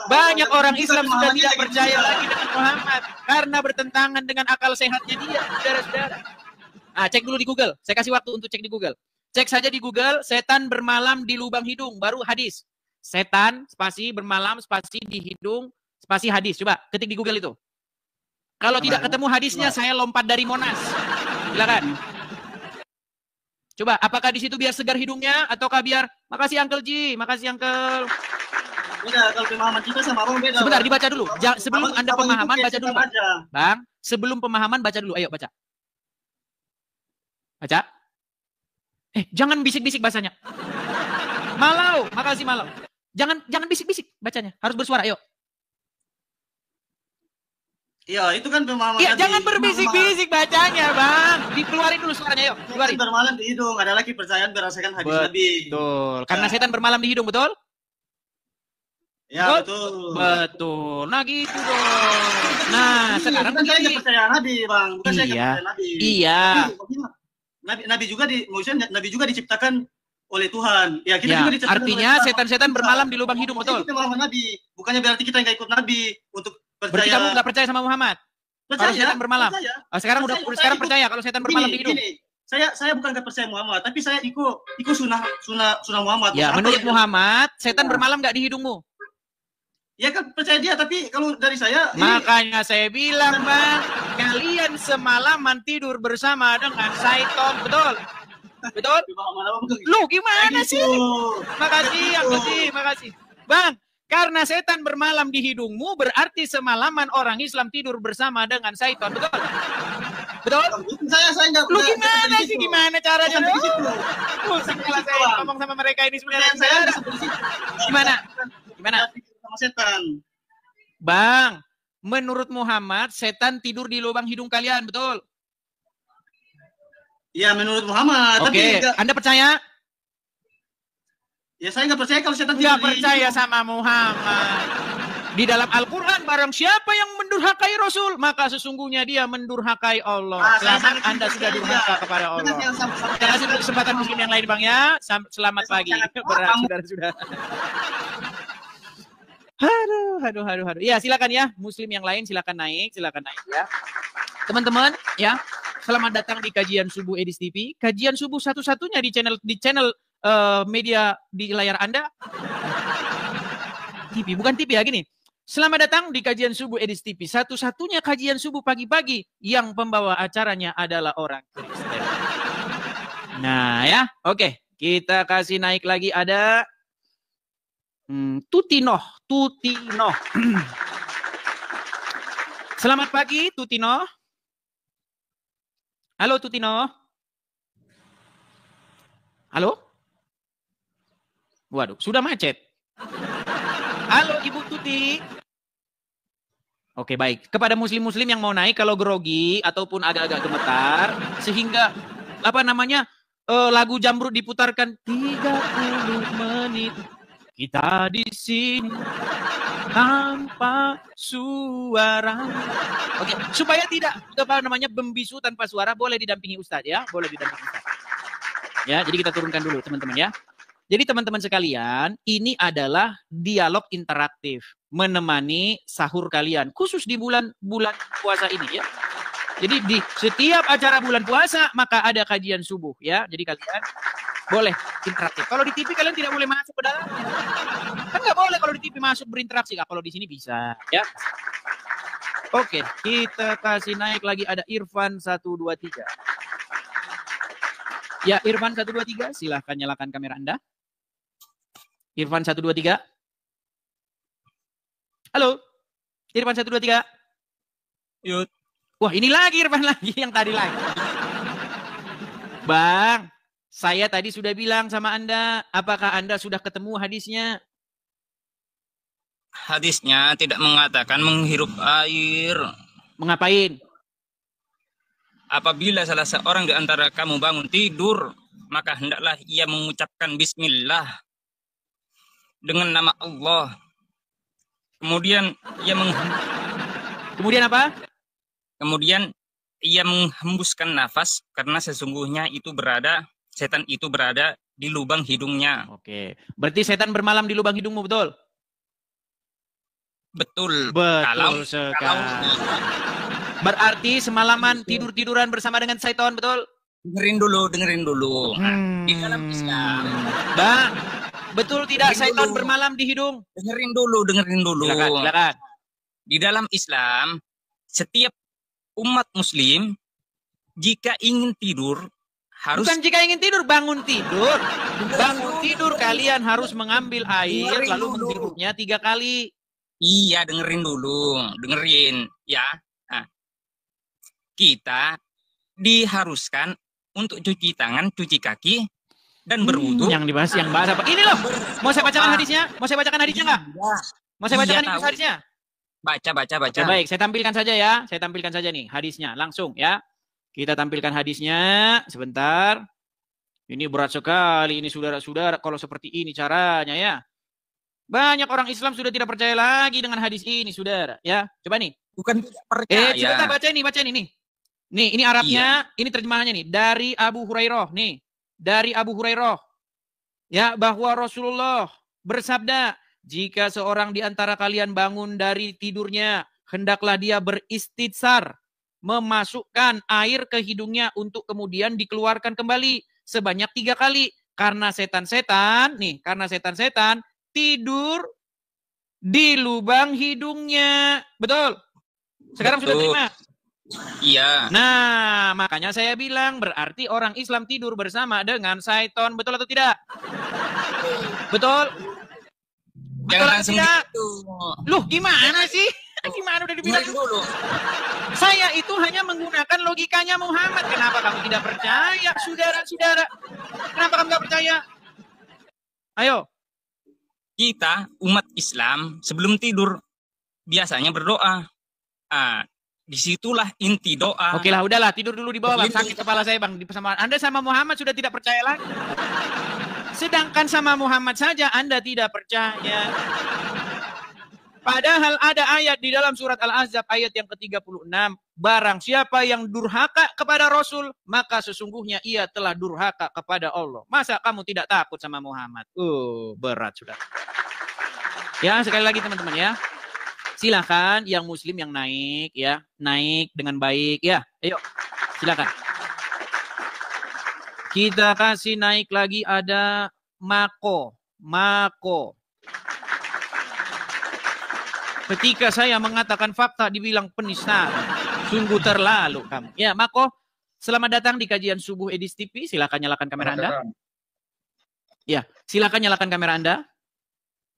Banyak orang Islam sudah tidak percaya lagi dengan Muhammad. Karena bertentangan dengan akal sehatnya dia, saudara-saudara. Cek dulu di Google. Saya kasih waktu untuk cek di Google. Cek saja di Google, setan bermalam di lubang hidung. Baru hadis. Setan, spasi, bermalam, spasi, di hidung, spasi, hadis. Coba, ketik di Google itu. Kalau tidak ketemu hadisnya, saya lompat dari Monas. Silakan. Coba, apakah di situ biar segar hidungnya, ataukah biar, makasih Uncle Ji, makasih Uncle. Beda, kalau pemahaman kita sama orang beda. Sebentar, dibaca dulu. Sebelum Anda pemahaman, baca dulu. Bang, sebelum pemahaman, baca dulu. Ayo, baca. Baca. Jangan bisik-bisik bahasanya. Malau, makasih Malau. Jangan bisik-bisik bacanya, harus bersuara, ayo. Iya, itu kan pemahaman. Iya, jangan berbisik-bisik bacanya, Bang. Dikeluarin dulu suaranya, ayo. Keluarin. Setan bermalam di hidung, ada lagi percayaan berdasarkan hadis Nabi. Betul. Karena setan bermalam di hidung, betul? Ya, betul. Betul. Nah, gitu dong. Nah, sekarang saya nggak percaya Nabi, Bang. Bukan saya nggak percaya Nabi. Iya. Nabi juga diciptakan oleh Tuhan. Ya, kita juga diciptakan. Artinya setan-setan bermalam di lubang hidung, betul? Kita pemahaman Nabi. Bukannya berarti kita nggak ikut Nabi untuk percaya. Berarti kamu nggak percaya sama Muhammad? Percaya. Kalau setan bermalam. Sekarang percaya kalau setan bermalam di hidung. Saya bukan nggak percaya Muhammad, tapi saya ikut sunnah Muhammad. Ya, menurut Muhammad, setan bermalam nggak di hidungmu? Ya kan percaya dia, tapi kalau dari saya... Makanya saya bilang, Bang, kalian semalaman tidur bersama dengan syaitan, betul? Betul? Lu gimana sih? Makasih, makasih. Bang, karena setan bermalam di hidungmu, berarti semalaman orang Islam tidur bersama dengan syaitan, betul? Betul? Saya enggak. Lu gimana sih? Gimana caranya? Pusing kalau saya ngomong sama mereka ini sebenarnya. Gimana? Sama setan. Bang, menurut Muhammad, setan tidur di lubang hidung kalian, betul? Ya, menurut Muhammad. Oke, Anda percaya? Ya saya nggak percaya kalau setan Nggak tidur di percaya hidung. sama Muhammad. Di dalam Al-Quran, barang siapa yang mendurhakai Rasul, maka sesungguhnya dia mendurhakai Allah. Selamat Anda sudah durhaka kepada Allah. Kita kasih kesempatan muslim yang lain, Bang, ya. Selamat pagi. Berat, saudara-saudara. Aduh. Ya, silakan ya. Muslim yang lain silakan naik ya. Teman-teman, ya. Selamat datang di kajian subuh Edis TV. Kajian subuh satu-satunya di channel media di layar Anda. TV, bukan TV ya, gini. Selamat datang di kajian subuh Edis TV. Satu-satunya kajian subuh pagi-pagi yang pembawa acaranya adalah orang Kristen. Nah, ya. Oke, kita kasih naik lagi ada Tutino. Selamat pagi, Tutino. Halo, Tutino. Halo? Waduh, sudah macet. Halo, Ibu Tuti. Oke, baik. Kepada muslim-muslim yang mau naik, kalau grogi ataupun agak-agak gemetar, sehingga lagu Jamrud diputarkan 30 menit. Kita di sini tanpa suara. Oke, supaya tidak membisu tanpa suara, boleh didampingi Ustadz ya, boleh didampingi Ustadz. Ya, jadi kita turunkan dulu teman-teman ya. Jadi teman-teman sekalian, ini adalah dialog interaktif menemani sahur kalian, khusus di bulan puasa ini ya. Jadi di setiap acara bulan puasa maka ada kajian subuh ya. Jadi kalian boleh interaktif. Kalau di TV kalian tidak boleh masuk ke dalam. Kan nggak boleh kalau di TV masuk berinteraksi. Kalau di sini bisa ya. Oke, kita kasih naik lagi ada Irfan 123. Ya, Irfan 123, silahkan nyalakan kamera Anda. Irfan 123. Halo. Irfan 123. Yuk. Wah, ini lagi Irfan lagi yang tadi lagi. Bang, saya tadi sudah bilang sama Anda, apakah Anda sudah ketemu hadisnya? Hadisnya tidak mengatakan menghirup air. Mengapain? Apabila salah seorang di antara kamu bangun tidur, maka hendaklah ia mengucapkan bismillah dengan nama Allah. Kemudian Kemudian apa? Kemudian ia menghembuskan nafas karena sesungguhnya setan itu berada di lubang hidungnya. Oke. Berarti setan bermalam di lubang hidungmu, betul? Betul. Betul sekali. Berarti semalaman tidur-tiduran bersama dengan setan, betul? Dengerin dulu. Di dalam Islam. Bang, betul tidak setan bermalam di hidung? Dengerin dulu. Silakan. Di dalam Islam, setiap umat muslim jika ingin tidur harus... Bukan jika ingin tidur, bangun tidur. Bangun tidur kalian harus mengambil air lalu menghirupnya 3 kali. Iya, dengerin ya. Nah, kita diharuskan untuk cuci tangan, cuci kaki, dan berwudu. Yang bahas apa? Ini loh. Mau saya bacakan hadisnya? Mau saya bacakan hadisnya nggak? Mau saya bacakan hadisnya? Baca. Oke, baik, saya tampilkan saja ya. Saya tampilkan saja nih hadisnya langsung ya. Kita tampilkan hadisnya sebentar. Ini berat sekali ini saudara-saudara kalau seperti ini caranya ya. Banyak orang Islam sudah tidak percaya lagi dengan hadis ini, saudara. Ya, coba nih. Bukan tidak percaya. Coba baca ini nih. Nih, ini Arabnya, ini terjemahannya nih dari Abu Hurairah nih. Dari Abu Hurairah. Ya, bahwa Rasulullah bersabda, jika seorang di antara kalian bangun dari tidurnya, hendaklah dia beristitsar, memasukkan air ke hidungnya untuk kemudian dikeluarkan kembali sebanyak 3 kali. Karena setan-setan tidur di lubang hidungnya. Betul? Sekarang sudah terima? Iya. Nah, makanya saya bilang berarti orang Islam tidur bersama dengan syaitan. Betul atau tidak? Betul? Betul atau tidak? Loh, gimana sih? Gimana udah dibilang dulu? Saya itu hanya menggunakan logikanya Muhammad. Kenapa kamu tidak percaya, saudara-saudara? Kenapa kamu tidak percaya? Ayo. Kita, umat Islam, sebelum tidur, biasanya berdoa. Disitulah inti doa. Oke lah, udahlah. Tidur dulu di bawah, Bang. Sakit kepala saya, Bang. Anda sama Muhammad sudah tidak percaya lagi. Sedangkan sama Muhammad saja Anda tidak percaya. Padahal ada ayat di dalam surat Al-Ahzab ayat yang ke-36. Barang siapa yang durhaka kepada Rasul, maka sesungguhnya ia telah durhaka kepada Allah. Masa kamu tidak takut sama Muhammad? Berat sudah. Ya, sekali lagi teman-teman ya. Silakan yang muslim yang naik ya. Naik dengan baik ya. Ayo, silakan. Kita kasih naik lagi ada Mako. Ketika saya mengatakan fakta dibilang penista. Sungguh terlalu kamu. Ya, Mako, selamat datang di kajian subuh Edis TV. Silakan nyalakan kamera Anda. Ya, silakan nyalakan kamera Anda.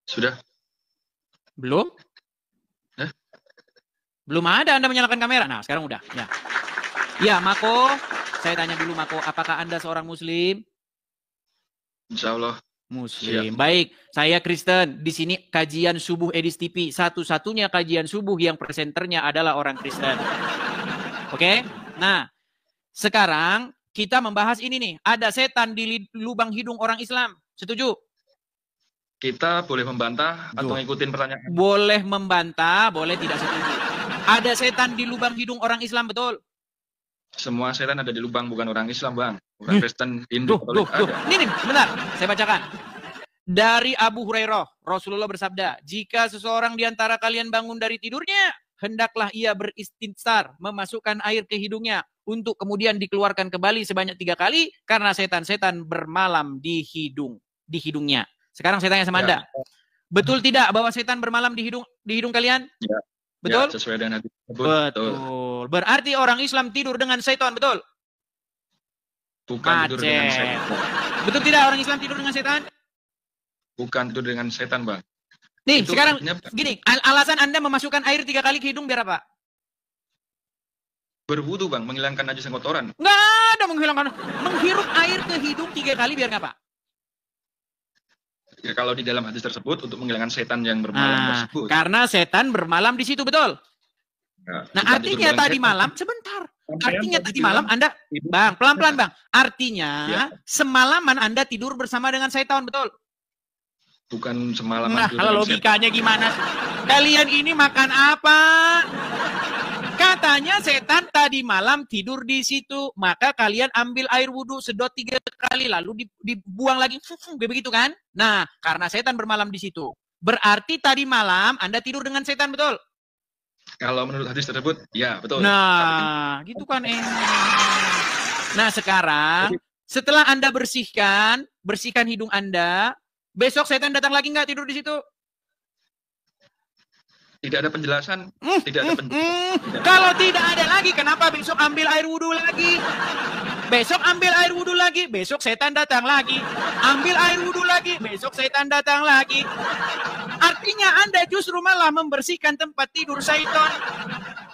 Sudah. Belum? Belum ada Anda menyalakan kamera. Nah, sekarang udah. Ya. Ya, Mako, saya tanya dulu Mako, apakah Anda seorang muslim? Insya Allah. Muslim. Siap. Baik, saya Kristen. Di sini kajian subuh Edis TV. Satu-satunya kajian subuh yang presenternya adalah orang Kristen. Oke? Nah, sekarang kita membahas ini nih. Ada setan di lubang hidung orang Islam. Setuju? Kita boleh membantah atau ngikutin pertanyaan? Boleh membantah, boleh tidak setuju. Ada setan di lubang hidung orang Islam, betul? Semua setan ada di lubang, bukan orang Islam, Bang. Bukan Kristen, Hindu. Ini, sebentar. Saya bacakan. Dari Abu Hurairah, Rasulullah bersabda, jika seseorang di antara kalian bangun dari tidurnya, hendaklah ia beristinsar, memasukkan air ke hidungnya, untuk kemudian dikeluarkan kembali sebanyak 3 kali, karena setan-setan bermalam di hidungnya. Sekarang saya tanya sama Anda. Betul tidak bahwa setan bermalam di hidung kalian? Ya. Betul? Ya, sesuai dengan hadis. Betul. Berarti orang Islam tidur dengan setan, betul? Bukan tidur dengan setan. Betul tidak orang Islam tidur dengan setan? Bukan tidur dengan setan, Bang. Nih, sekarang gini, alasan Anda memasukkan air 3 kali ke hidung biar apa? Berwudu, Bang, menghilangkan najis dan kotoran. Nggak ada menghilangkan. Menghirup air ke hidung 3 kali biar apa? Ya, kalau di dalam hadis tersebut untuk menghilangkan setan yang bermalam tersebut. Karena setan bermalam di situ, betul? Nah, artinya tadi malam, sebentar. Artinya tadi malam Anda, Bang, pelan-pelan Bang. Artinya semalaman Anda tidur bersama dengan setan, betul? Bukan semalaman. Nah, kalau logikanya gimana? Kalian ini makan apa? Katanya setan tadi malam tidur di situ, maka kalian ambil air wudhu sedot 3 kali, lalu dibuang lagi, begitu kan? Nah, karena setan bermalam di situ, berarti tadi malam Anda tidur dengan setan, betul? Kalau menurut hadis tersebut, ya betul. Nah, gitu kan Nah, sekarang setelah Anda bersihkan hidung Anda, besok setan datang lagi nggak tidur di situ? Tidak ada penjelasan. Tidak ada penjelasan. Kalau tidak ada lagi, kenapa besok ambil air wudhu lagi? Besok ambil air wudhu lagi, besok setan datang lagi. Ambil air wudhu lagi, besok setan datang lagi. Artinya Anda justru malah membersihkan tempat tidur setan.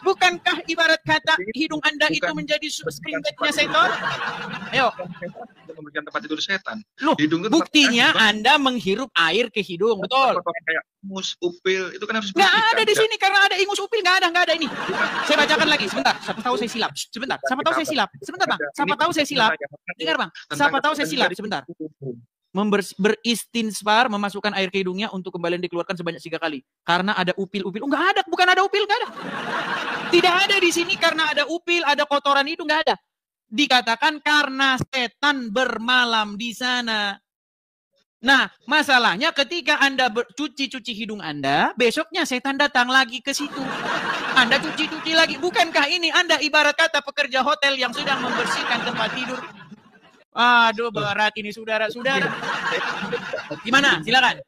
Bukankah ibarat kata hidung Anda itu menjadi spring bed-nya setan? Ayo. Memberikan tempat tidur setan. Loh, buktinya Anda menghirup air ke hidung, betul? Kayak ingus, upil, itu kan harus nggak ada di sini karena ada ingus upil, nggak ada ini. Saya bacakan lagi, sebentar. Siapa tahu saya silap. Sebentar, siapa tahu saya silap. Sebentar Bang, siapa tahu saya silap. Dengar Bang, siapa tahu saya silap. Sebentar. Beristinsfar, memasukkan air ke hidungnya untuk kembali dikeluarkan sebanyak 3 kali. Karena ada upil-upil. Oh, nggak ada, bukan ada upil, nggak ada. Tidak ada di sini karena ada upil, ada kotoran itu, nggak ada. Dikatakan karena setan bermalam di sana. Nah, masalahnya ketika Anda cuci hidung Anda, besoknya setan datang lagi ke situ. Anda cuci lagi. Bukankah ini Anda ibarat kata pekerja hotel yang sedang membersihkan tempat tidur? Aduh, berat ini saudara-saudara. Gimana? Silakan.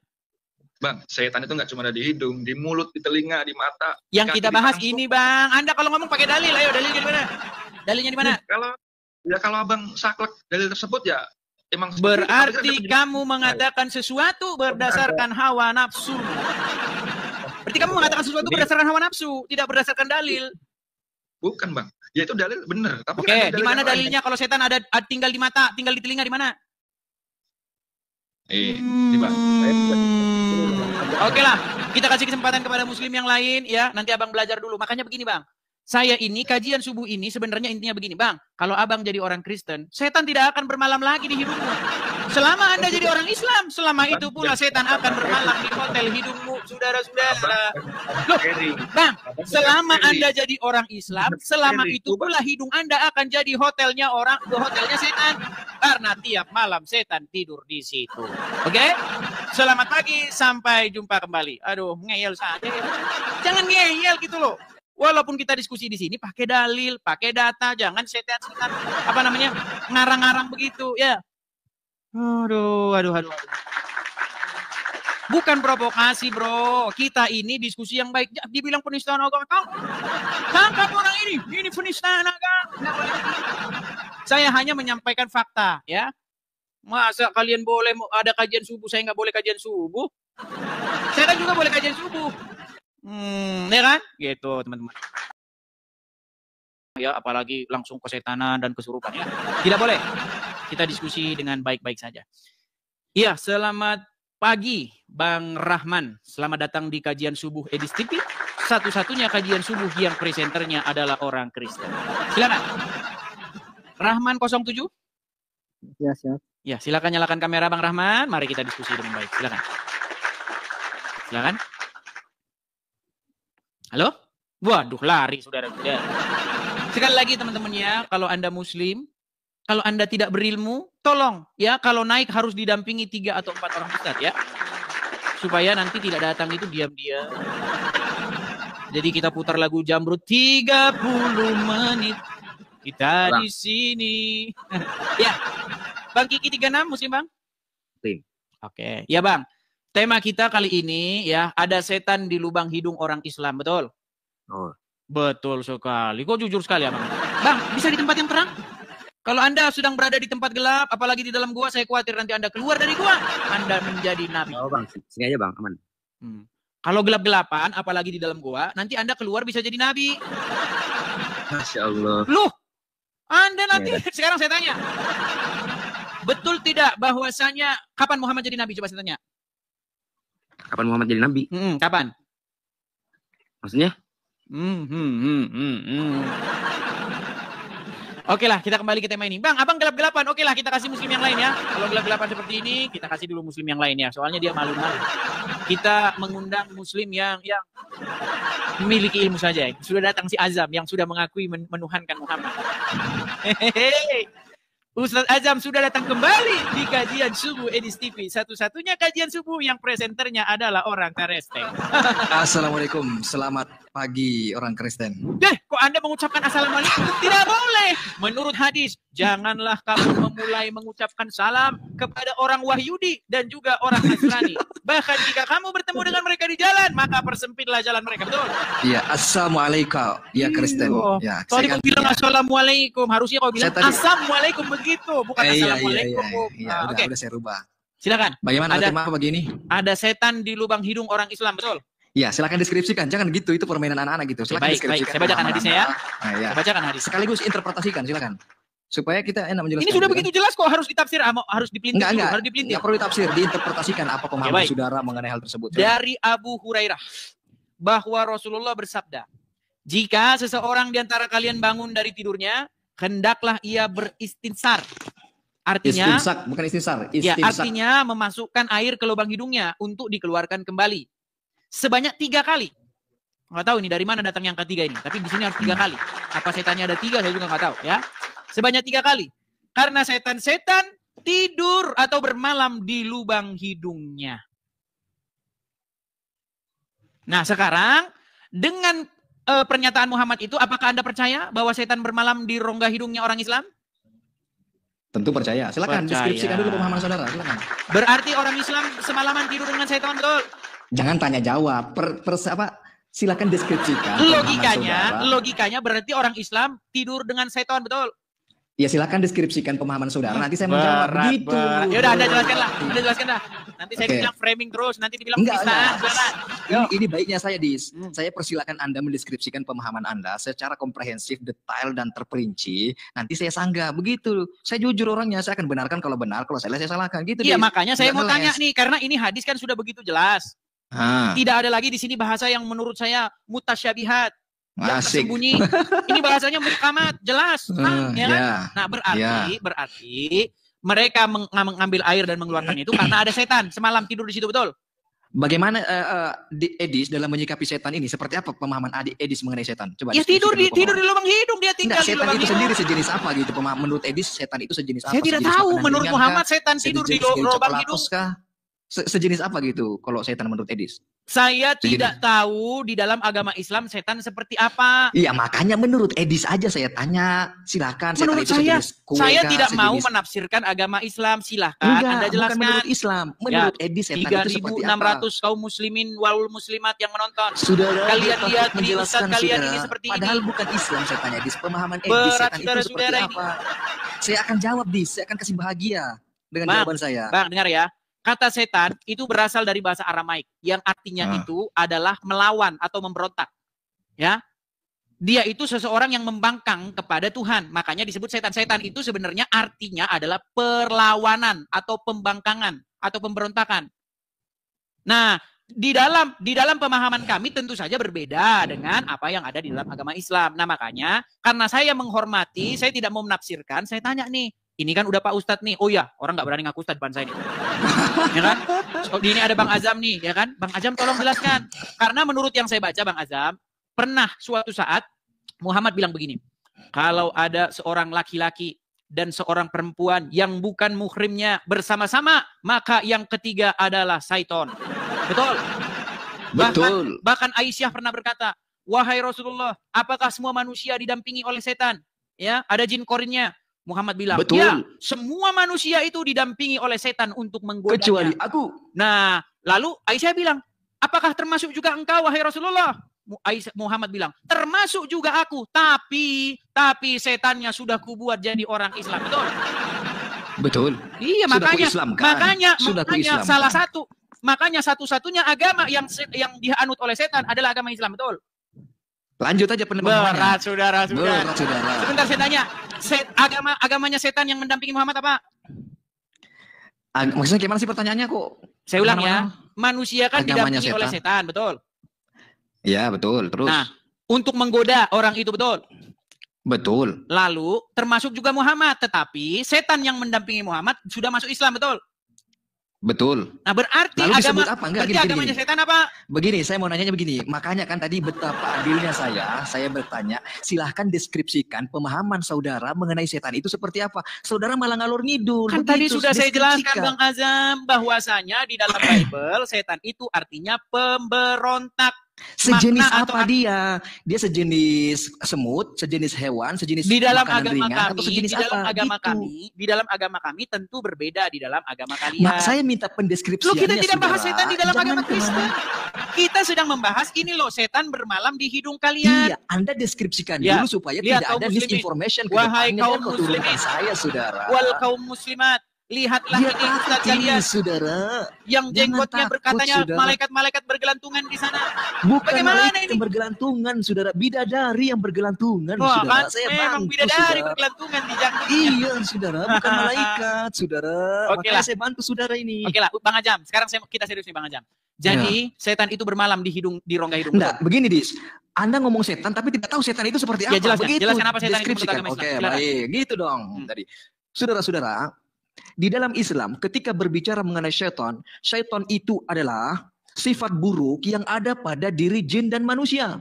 Bang, setan itu nggak cuma ada di hidung, di mulut, di telinga, di mata. Yang kita bahas ini, Bang. Anda kalau ngomong pakai dalil, ayo dalilnya di mana? Dalilnya di mana? Kalau Abang saklek dalil tersebut ya emang berarti kamu mengatakan sesuatu berdasarkan hawa nafsu. Berarti kamu mengatakan sesuatu berdasarkan hawa nafsu, tidak berdasarkan dalil. Bukan, Bang. Ya itu dalil benar. Oke, di mana dalilnya kalau setan ada tinggal di mata, tinggal di telinga, di mana? Di Bang. Oke lah, kita kasih kesempatan kepada muslim yang lain ya. Nanti Abang belajar dulu. Makanya begini, Bang. Saya ini kajian subuh ini sebenarnya intinya begini, Bang. Kalau abang jadi orang Kristen, setan tidak akan bermalam lagi di hidungmu. Selama Anda jadi orang Islam, selama itu pula setan akan bermalam di hotel hidungmu, saudara-saudara. Loh, Bang, selama Anda jadi orang Islam, selama itu pula hidung Anda akan jadi hotelnya setan. Karena tiap malam setan tidur di situ. Oke? Selamat pagi, sampai jumpa kembali. Aduh, ngeyel saja. Jangan ngeyel gitu loh. Walaupun kita diskusi di sini pakai dalil, pakai data, jangan setan-setan ngarang-ngarang begitu ya. Aduh. Bukan provokasi, bro. Kita ini diskusi yang baik. Dibilang penistaan agama, tangkap orang ini penistaan agama. Saya hanya menyampaikan fakta, ya. Masa kalian boleh ada kajian subuh, saya nggak boleh kajian subuh? Saya kan juga boleh kajian subuh. Ya kan? Gitu, teman-teman. Ya, apalagi langsung kesetanan dan kesurupan ya. Tidak boleh. Kita diskusi dengan baik-baik saja. Iya, selamat pagi Bang Rahman. Selamat datang di kajian subuh Edis TV. Satu-satunya kajian subuh yang presenternya adalah orang Kristen. Silakan. Rahman 07? Ya, siap. Ya, silakan nyalakan kamera Bang Rahman. Mari kita diskusi dengan baik. Silakan. Silakan. Halo? Waduh, lari saudara-saudara. Sekali lagi teman-teman ya, kalau Anda Muslim, kalau Anda tidak berilmu, tolong ya, kalau naik harus didampingi 3 atau 4 orang ustaz ya. Supaya nanti tidak datang itu diam-diam. Jadi kita putar lagu Jamrut 30 menit. Kita di sini. Ya. Bang Kiki 36 Muslim, Bang? Muslim. Oke. Ya, Bang. Tema kita kali ini ya, ada setan di lubang hidung orang Islam, betul? Oh. Betul sekali. Kok jujur sekali, Bang? Bang, bisa di tempat yang terang? Kalau Anda sedang berada di tempat gelap, apalagi di dalam gua, saya khawatir nanti Anda keluar dari gua, Anda menjadi nabi. Oh, Bang, sini aja, Bang, aman. Kalau gelap-gelapan, apalagi di dalam gua, nanti Anda keluar bisa jadi nabi. Masya Allah. Loh, Anda nanti, sekarang saya tanya. Betul tidak bahwasanya, kapan Muhammad jadi nabi? Coba saya tanya. Kapan Muhammad jadi nabi? Kapan? Maksudnya? Oke lah, kita kembali ke tema ini. Bang, abang gelap-gelapan. Oke lah, kita kasih muslim yang lain ya. Kalau gelap-gelapan seperti ini, kita kasih dulu muslim yang lain ya. Soalnya dia malu-malu. Kita mengundang muslim yang memiliki ilmu saja. Sudah datang si Azam yang sudah mengakui menuhankan Muhammad. Hehehe. Ustadz Azam sudah datang kembali di kajian subuh Edis TV. Satu-satunya kajian subuh yang presenternya adalah orang Kristen. Assalamualaikum, selamat pagi orang Kristen. Kok Anda mengucapkan assalamualaikum? Tidak boleh. Menurut hadis, janganlah kamu memulai mengucapkan salam kepada orang Wahyudi dan juga orang Nasrani. Bahkan jika kamu bertemu dengan mereka di jalan, maka persempitlah jalan mereka. Betul? Iya, assalamualaikum, ya Kristen. Ya, tadi kau bilang assalamualaikum, harusnya kau bilang assalamualaikum begitu, bukan assalamualaikum. Iya, udah saya rubah. Silakan. Bagaimana tema pagi ini? Ada setan di lubang hidung orang Islam, betul? Ya, silakan deskripsikan. Jangan gitu, itu permainan anak-anak gitu. Silakan deskripsikan. Saya bacakan hadisnya ya. Saya bacakan hadis. Sekaligus interpretasikan, silakan. Supaya kita enak menjelaskan. Ini sudah begitu jelas kok, harus ditafsir, harus dipelintir. Harus dipelintir. Enggak perlu ditafsir, diinterpretasikan apa pemahaman saudara mengenai hal tersebut. Dari Abu Hurairah bahwa Rasulullah bersabda, jika seseorang di antara kalian bangun dari tidurnya, hendaklah ia beristinsar. Artinya, istinsak, bukan istinsar. Ya, artinya memasukkan air ke lubang hidungnya untuk dikeluarkan kembali. Sebanyak 3 kali. Nggak tahu ini dari mana datang yang ketiga ini. Tapi di sini harus 3 kali. Apa setannya ada 3, saya juga nggak tahu ya. Sebanyak 3 kali. Karena setan-setan tidur atau bermalam di lubang hidungnya. Nah sekarang dengan pernyataan Muhammad itu, apakah Anda percaya bahwa setan bermalam di rongga hidungnya orang Islam? Tentu percaya. Silakan deskripsikan dulu pemahaman saudara. Silakan. Berarti orang Islam semalaman tidur dengan setan, betul? Jangan tanya jawab. Silakan deskripsikan. Logikanya berarti orang Islam tidur dengan setan, betul? Ya silakan deskripsikan pemahaman saudara. Nanti saya menjawab. Begitu. Ya udah, Anda jelaskanlah. Anda jelaskanlah. Nanti saya bilang framing terus. Nanti dibilang penistaan. Ini baiknya saya saya persilakan Anda mendeskripsikan pemahaman Anda secara komprehensif, detail dan terperinci. Nanti saya sanggah. Begitu. Saya jujur orangnya. Saya akan benarkan kalau benar, kalau salah saya salahkan. Gitu. Iya, makanya saya mau tanya nih, karena ini hadis kan sudah begitu jelas. Tidak ada lagi di sini bahasa yang menurut saya mutasyabihat. yang Asik. tersembunyi. Ini bahasanya muhkamat, jelas. Ya kan? Ya. Nah, berarti mereka mengambil air dan mengeluarkan itu karena ada setan semalam tidur di situ, betul? Bagaimana Edis dalam menyikapi setan ini? Seperti apa pemahaman Edis mengenai setan? Coba. Ya tidur di lubang hidung, dia tinggal di setan lubang itu hidung. sendiri sejenis apa gitu? Menurut Edis setan itu sejenis apa? Saya tidak Sejenis tahu. makanan Menurut ringan Muhammad kah? setan tidur di lubang hidung. Kah? Sejenis apa gitu kalau setan menurut Edis? Saya tidak tahu di dalam agama Islam setan seperti apa. Iya, makanya menurut Edis aja saya tanya. Silakan. Menurut setan itu saya, sejenis kue saya kah? tidak mau Sejenis- menafsirkan agama Islam. Silahkan Enggak, Anda bukan jelaskan. menurut Islam. Menurut Edis setan itu seperti apa? 3.600 kaum muslimin wal muslimat yang menonton. Saudara, Kalian dia lihat takut di ustaz menjelaskan, kalian saudara. ini seperti Padahal ini. bukan Islam saya tanya, Edis. Pemahaman Edis Berat setan itu seperti saudara-saudara ini. apa? Saya akan jawab, Dis. Saya akan kasih bahagia dengan Bang, jawaban saya. Bang, dengar ya. Kata setan itu berasal dari bahasa Aramaik yang artinya itu adalah melawan atau memberontak. Ya. Dia itu seseorang yang membangkang kepada Tuhan. Makanya disebut setan. Setan itu sebenarnya artinya adalah perlawanan atau pembangkangan atau pemberontakan. Nah, di dalam pemahaman kami tentu saja berbeda dengan apa yang ada di dalam agama Islam. Nah, makanya karena saya menghormati, saya tidak mau menafsirkan, saya tanya nih, ini kan udah Pak Ustadz nih. Oh ya, orang nggak berani ngaku Ustadz depan saya nih. Ya kan? So, di ini ada Bang Azam nih, ya kan? Bang Azam tolong jelaskan. Karena menurut yang saya baca Bang Azam, pernah suatu saat Muhammad bilang begini, kalau ada seorang laki-laki dan seorang perempuan yang bukan muhrimnya bersama-sama, maka yang ketiga adalah syaiton. Betul? Betul. Bahkan Aisyah pernah berkata, wahai Rasulullah, apakah semua manusia didampingi oleh setan? Ya, ada jin korinnya. Muhammad bilang, Betul. ya, semua manusia itu didampingi oleh setan untuk menggodanya. Kecuali aku. Nah, lalu Aisyah bilang, apakah termasuk juga engkau, wahai Rasulullah? Muhammad bilang, termasuk juga aku, tapi setannya sudah kubuat jadi orang Islam. Betul? Betul. Iya, Sudah makanya kuislamkan. Sudah makanya kuislamkan. salah satu, makanya satu-satunya agama yang dianut oleh setan adalah agama Islam. Betul? Lanjut aja pendapatannya. Berat, saudara. Berat, saudara. Sebentar saya tanya, agamanya setan yang mendampingi Muhammad apa? Maksudnya gimana sih pertanyaannya kok? Saya ulang ya, manusia kan Agamanya didampingi oleh setan, betul? Ya, betul. Terus? Nah, untuk menggoda orang itu, betul? Betul. Lalu, termasuk juga Muhammad, tetapi setan yang mendampingi Muhammad sudah masuk Islam, betul? Betul. Nah, berarti Lalu disebut apa? Enggak, berarti agamanya setan apa? Begini, saya mau nanyanya begini. Makanya kan tadi betapa adilnya saya bertanya, silahkan deskripsikan pemahaman saudara mengenai setan itu seperti apa. Saudara malah ngalor ngidul. Kan tadi begitu, sudah saya jelaskan deskripsikan. Bang Azam, bahwasanya di dalam Bible setan itu artinya pemberontak. Sejenis Makna apa dia? Dia sejenis semut, sejenis hewan, sejenis di dalam makanan agama ringan, atau kami, sejenis di dalam apa? agama Gitu. kami, di dalam agama kami tentu berbeda di dalam agama kalian. Mak, saya minta Loh, pendeskripsiannya, kita tidak bahas saudara. setan di dalam Jangan agama Kristen. Kita sedang membahas ini loh, setan bermalam di hidung kalian. Iya, Anda deskripsikan Ya, dulu supaya lihat tidak kaum ada muslimin. misinformation ke Wahai depannya kaum dan keturunan muslimin. saya, saudara. Wal kaum muslimat, lihatlah Lihat ini ustaz apa ini, kalian saudara. yang Jangan jenggotnya takut, berkatanya saudara. malaikat-malaikat bergelantungan di sana. Bukan Bagaimana malaikat ini? yang bergelantungan, saudara. Bidadari yang bergelantungan, Wah, saudara. kan Saya memang bantu, bidadari saudara. bergelantungan di janggutnya. Iya, saudara. Bukan malaikat, saudara. Oke Makanya lah. saya bantu saudara ini. Oke lah, Bang Ajam. Sekarang kita serius nih Bang Ajam. Jadi setan itu bermalam di rongga hidung. Enggak, begini, Dis. Anda ngomong setan tapi tidak tahu setan itu seperti Ya, apa. jelaskan. Begitu. Jelaskan apa setan itu menurut Deskripsikan. agama Islam. Oke, Silakan. baik. Gitu dong tadi. Saudara-saudara, di dalam Islam ketika berbicara mengenai syaitan, syaitan itu adalah sifat buruk yang ada pada diri jin dan manusia.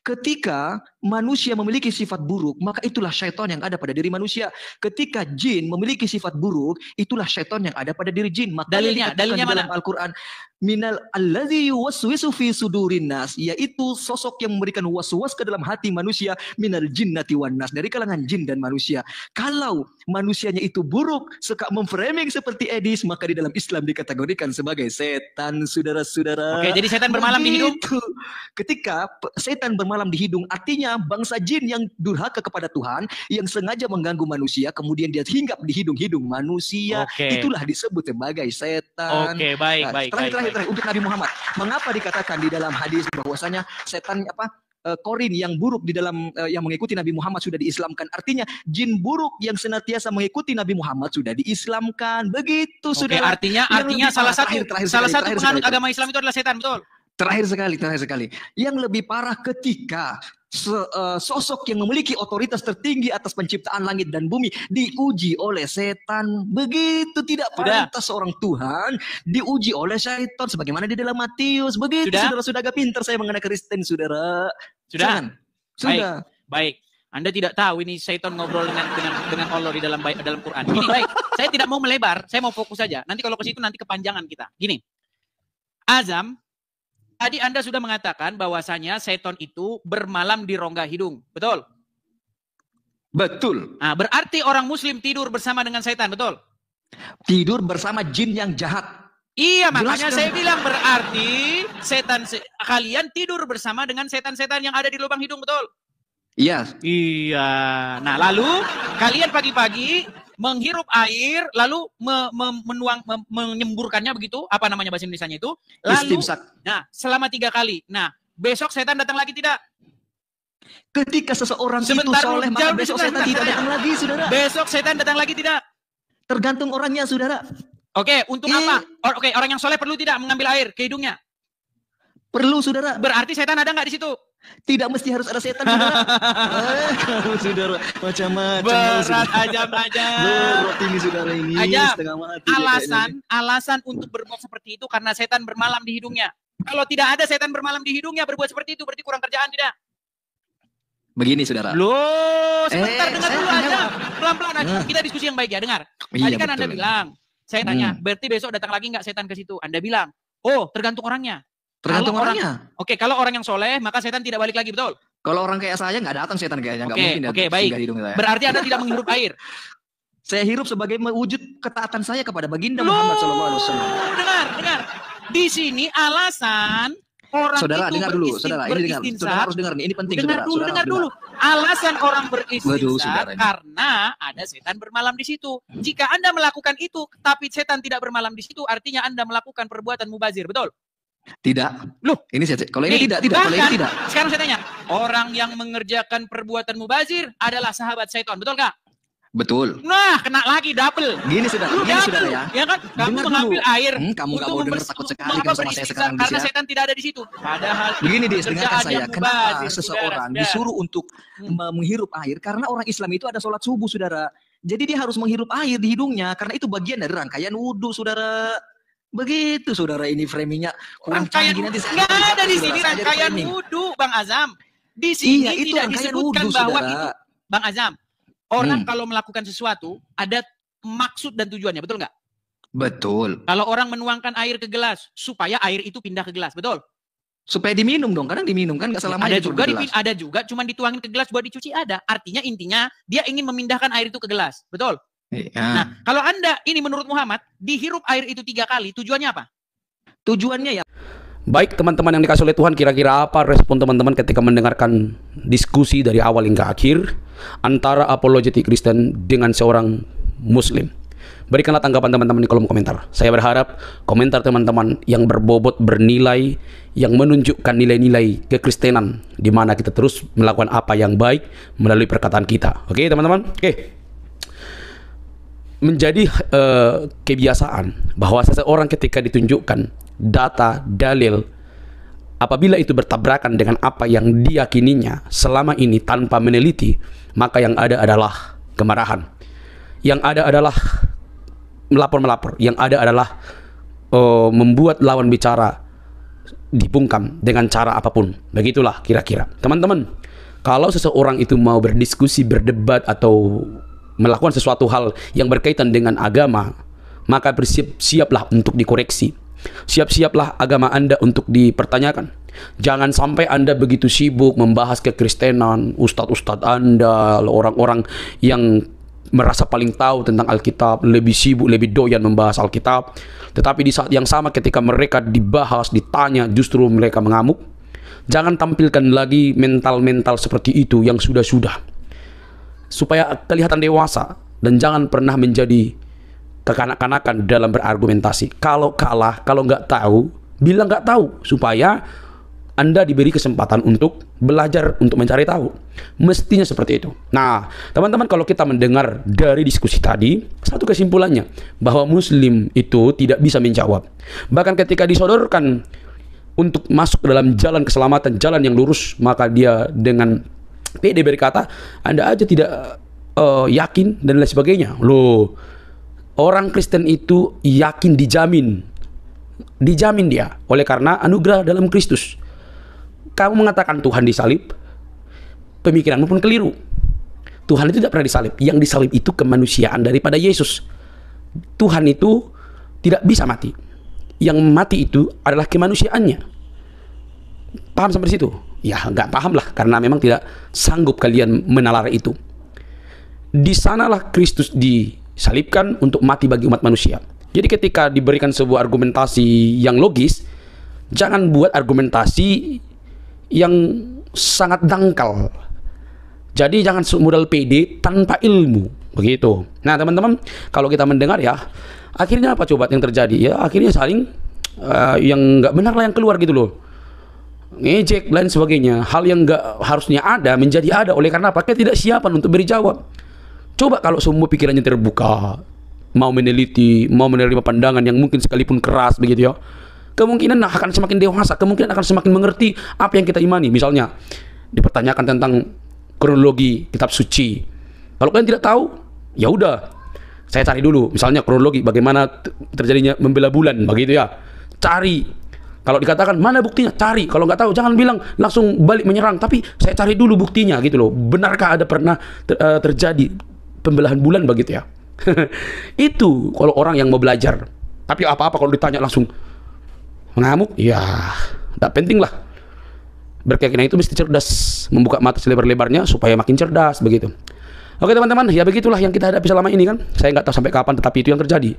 Ketika manusia memiliki sifat buruk, maka itulah syaitan yang ada pada diri manusia. Ketika jin memiliki sifat buruk, itulah syaitan yang ada pada diri jin. Makanya Dalilnya dikatakan di dalam mana? Al-Quran, minal alladzi yuwaswisu fi sudurin nas, yaitu sosok yang memberikan waswas ke dalam hati manusia, minal jinnati wan nas, dari kalangan jin dan manusia. Kalau manusianya itu buruk, suka memframing seperti Edis, maka di dalam Islam dikategorikan sebagai setan, saudara-saudara. Oke, jadi setan bermalam di hidung? Begitu. Ketika setan bermalam di hidung, artinya bangsa jin yang durhaka kepada Tuhan, yang sengaja mengganggu manusia, kemudian dia hinggap di hidung-hidung manusia, Oke. itulah disebut sebagai setan. Oke, baik, baik, Terakhir baik. untuk Nabi Muhammad, mengapa dikatakan di dalam hadis bahwasanya setan korin yang buruk di dalam yang mengikuti Nabi Muhammad sudah diislamkan. Artinya jin buruk yang senantiasa mengikuti Nabi Muhammad sudah diislamkan. Begitu, Oke, saudara. artinya Yang lebih salah parah, satu terakhir penganut sekali. agama Islam itu adalah setan, betul? Terakhir sekali. Yang lebih parah ketika sosok yang memiliki otoritas tertinggi atas penciptaan langit dan bumi diuji oleh setan. Begitu tidak pantas seorang Tuhan diuji oleh setan sebagaimana di dalam Matius. Begitu sudah agak pintar saya mengenai Kristen, saudara. Sudah. Baik. Anda tidak tahu ini setan ngobrol dengan Allah di dalam Quran. Gini, baik. Saya tidak mau melebar, saya mau fokus saja. Nanti kalau ke situ nanti kepanjangan kita. Gini. Azam, tadi Anda sudah mengatakan bahwasanya setan itu bermalam di rongga hidung. Betul? Betul. Nah, berarti orang muslim tidur bersama dengan setan, betul? Tidur bersama jin yang jahat. Iya, makanya saya bilang berarti kalian tidur bersama dengan setan-setan yang ada di lubang hidung, betul? Iya. Iya. Nah, lalu kalian pagi-pagi menghirup air, lalu menyemburkannya begitu, apa namanya bahasa Indonesianya itu? Lalu, nah, selama 3 kali. Nah, besok setan datang lagi tidak? Ketika seseorang itu soleh, maka besok setan tidak datang lagi, saudara. Besok setan datang lagi tidak? Tergantung orangnya, saudara. Oke, untuk apa? Oke, orang yang soleh perlu tidak mengambil air ke hidungnya? Perlu, saudara. Berarti setan ada nggak di situ? Tidak mesti harus ada setan, saudara. Kamu, saudara, macam-macam. Berat aja. Berat ini, saudara, ini. Setengah mati. Alasan untuk berbuat seperti itu karena setan bermalam di hidungnya. Kalau tidak ada setan bermalam di hidungnya berbuat seperti itu, berarti kurang kerjaan tidak? Begini, saudara. Loh, sebentar, dengar dulu aja. Pelan-pelan aja. Kita diskusi yang baik ya, dengar. Tadi kan Anda bilang, saya tanya, berarti besok datang lagi nggak setan ke situ? Anda bilang, oh, tergantung orangnya. Tergantung orangnya. Oke, kalau orang yang soleh, maka setan tidak balik lagi, betul? Kalau orang kayak saya, nggak datang setan kayaknya. Oke, baik. Berarti Anda tidak menghirup air. Saya hirup sebagai mewujud ketaatan saya kepada baginda Muhammad SAW. Dengar. Di sini alasan orang saudara, itu dengar dulu, saudara. Ini dengar. Saudara harus dengar nih. Ini penting, dengar dulu. Alasan orang beristinsar karena ada setan bermalam di situ. Jika Anda melakukan itu, tapi setan tidak bermalam di situ, artinya Anda melakukan perbuatan mubazir, betul? Tidak. Loh, ini kalau ini tidak. Kalau ini tidak. Sekarang saya tanya, orang yang mengerjakan perbuatan mubazir adalah sahabat setan, betul nggak? Betul. Nah, kena lagi double. Gini sudah ya. Ya kan? Kamu mengambil air. Kamu nggak mau dengar, takut sekali kamu sama saya sekarang karena setan tidak ada di situ. Padahal begini, dengarkan saya. Kenapa seseorang disuruh untuk menghirup air? Karena orang Islam itu ada sholat subuh, saudara. Jadi dia harus menghirup air di hidungnya karena itu bagian dari rangkaian wudhu, saudara. Begitu, saudara, ini framingnya kurang canggih. Nanti nggak ada di sini rangkaian wudhu, Bang Azam. Di sini tidak disebutkan bahwa itu, Bang Azam. Orang kalau melakukan sesuatu ada maksud dan tujuannya, betul nggak? Betul. Kalau orang menuangkan air ke gelas supaya air itu pindah ke gelas, betul? Supaya diminum dong, kadang diminum kan nggak selamanya. Ada juga, cuman dituangin ke gelas buat dicuci ada. Artinya intinya dia ingin memindahkan air itu ke gelas, betul? Nah, kalau Anda ini menurut Muhammad dihirup air itu 3 kali, tujuannya apa? Tujuannya ya. Baik teman-teman yang dikasih oleh Tuhan, kira-kira apa respon teman-teman ketika mendengarkan diskusi dari awal hingga akhir antara apologetik Kristen dengan seorang Muslim? Berikanlah tanggapan teman-teman di kolom komentar. Saya berharap komentar teman-teman yang berbobot, bernilai, yang menunjukkan nilai-nilai kekristenan, di mana kita terus melakukan apa yang baik melalui perkataan kita. Oke teman-teman? Oke. Menjadi kebiasaan bahwa seseorang ketika ditunjukkan data, dalil, apabila itu bertabrakan dengan apa yang diyakininya selama ini tanpa meneliti, maka yang ada adalah kemarahan, yang ada adalah melapor-melapor, yang ada adalah membuat lawan bicara dibungkam dengan cara apapun. Begitulah kira-kira teman-teman. Kalau seseorang itu mau berdiskusi, berdebat, atau melakukan sesuatu hal yang berkaitan dengan agama, maka bersiap-siaplah untuk dikoreksi. Siap-siaplah agama Anda untuk dipertanyakan. Jangan sampai Anda begitu sibuk membahas kekristenan, ustadz-ustadz Anda, orang-orang yang merasa paling tahu tentang Alkitab, lebih sibuk, lebih doyan membahas Alkitab. Tetapi di saat yang sama ketika mereka dibahas, ditanya, justru mereka mengamuk. Jangan tampilkan lagi mental-mental seperti itu yang sudah-sudah, supaya kelihatan dewasa, dan jangan pernah menjadi kekanak-kanakan dalam berargumentasi. Kalau kalah, kalau nggak tahu, bilang nggak tahu, supaya Anda diberi kesempatan untuk belajar, untuk mencari tahu. Mestinya seperti itu. Nah, teman-teman, kalau kita mendengar dari diskusi tadi, satu kesimpulannya, bahwa Muslim itu tidak bisa menjawab. Bahkan ketika disodorkan untuk masuk ke dalam jalan keselamatan, jalan yang lurus, maka dia dengan pede berkata, Anda aja tidak yakin dan lain sebagainya. Loh, orang Kristen itu yakin dijamin dia oleh karena anugerah dalam Kristus. Kamu mengatakan Tuhan disalib, pemikiranmu pun keliru. Tuhan itu tidak pernah disalib. Yang disalib itu kemanusiaan daripada Yesus. Tuhan itu tidak bisa mati. Yang mati itu adalah kemanusiaannya. Paham sampai situ? Ya nggak paham lah, karena memang tidak sanggup kalian menalar itu. Di sanalah Kristus disalibkan untuk mati bagi umat manusia. Jadi ketika diberikan sebuah argumentasi yang logis, jangan buat argumentasi yang sangat dangkal. Jadi jangan modal PD tanpa ilmu, begitu. Nah teman-teman, kalau kita mendengar ya, akhirnya apa coba yang terjadi? Ya akhirnya saling yang nggak benar lah yang keluar gitu loh, ngejek lain sebagainya. Hal yang nggak harusnya ada menjadi ada oleh karena apa? Ketidaksiapan untuk beri jawab. Coba kalau semua pikirannya terbuka, mau meneliti, mau menerima pandangan yang mungkin sekalipun keras begitu ya, kemungkinan akan semakin dewasa, kemungkinan akan semakin mengerti apa yang kita imani. Misalnya dipertanyakan tentang kronologi kitab suci. Kalau kalian tidak tahu, ya udah, saya cari dulu. Misalnya kronologi bagaimana terjadinya membela bulan, begitu ya. Cari. Kalau dikatakan mana buktinya, cari. Kalau nggak tahu, jangan bilang langsung balik menyerang. Tapi saya cari dulu buktinya, gitu loh. Benarkah ada pernah terjadi pembelahan bulan, begitu ya? Itu kalau orang yang mau belajar. Tapi apa-apa kalau ditanya langsung mengamuk, ya tidak penting lah. Berkeyakinan itu mesti cerdas, membuka mata selebar-lebarnya supaya makin cerdas, begitu. Oke teman-teman, ya begitulah yang kita hadapi selama ini kan. Saya nggak tahu sampai kapan, tetapi itu yang terjadi.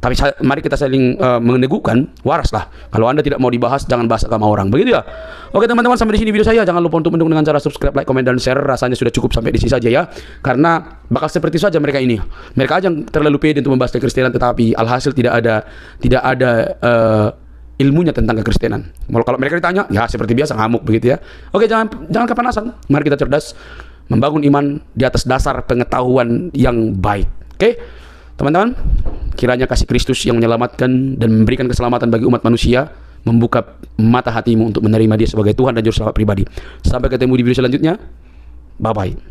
Tapi mari kita saling meneguhkan, waras lah. Kalau Anda tidak mau dibahas, jangan bahas agama orang, begitu ya. Oke teman-teman, sampai di sini video saya. Jangan lupa untuk mendukung dengan cara subscribe, like, komen, dan share. Rasanya sudah cukup sampai di sini saja ya. Karena bakal seperti saja mereka ini. Mereka aja yang terlalu pede untuk membahas kekristenan, tetapi alhasil tidak ada ilmunya tentang kekristenan. Kalau mereka ditanya, ya seperti biasa ngamuk begitu ya. Oke, jangan kepanasan. Mari kita cerdas, membangun iman di atas dasar pengetahuan yang baik. Oke, teman-teman, kiranya kasih Kristus yang menyelamatkan dan memberikan keselamatan bagi umat manusia membuka mata hatimu untuk menerima Dia sebagai Tuhan dan Juru Selamat pribadi. Sampai ketemu di video selanjutnya. Bye bye.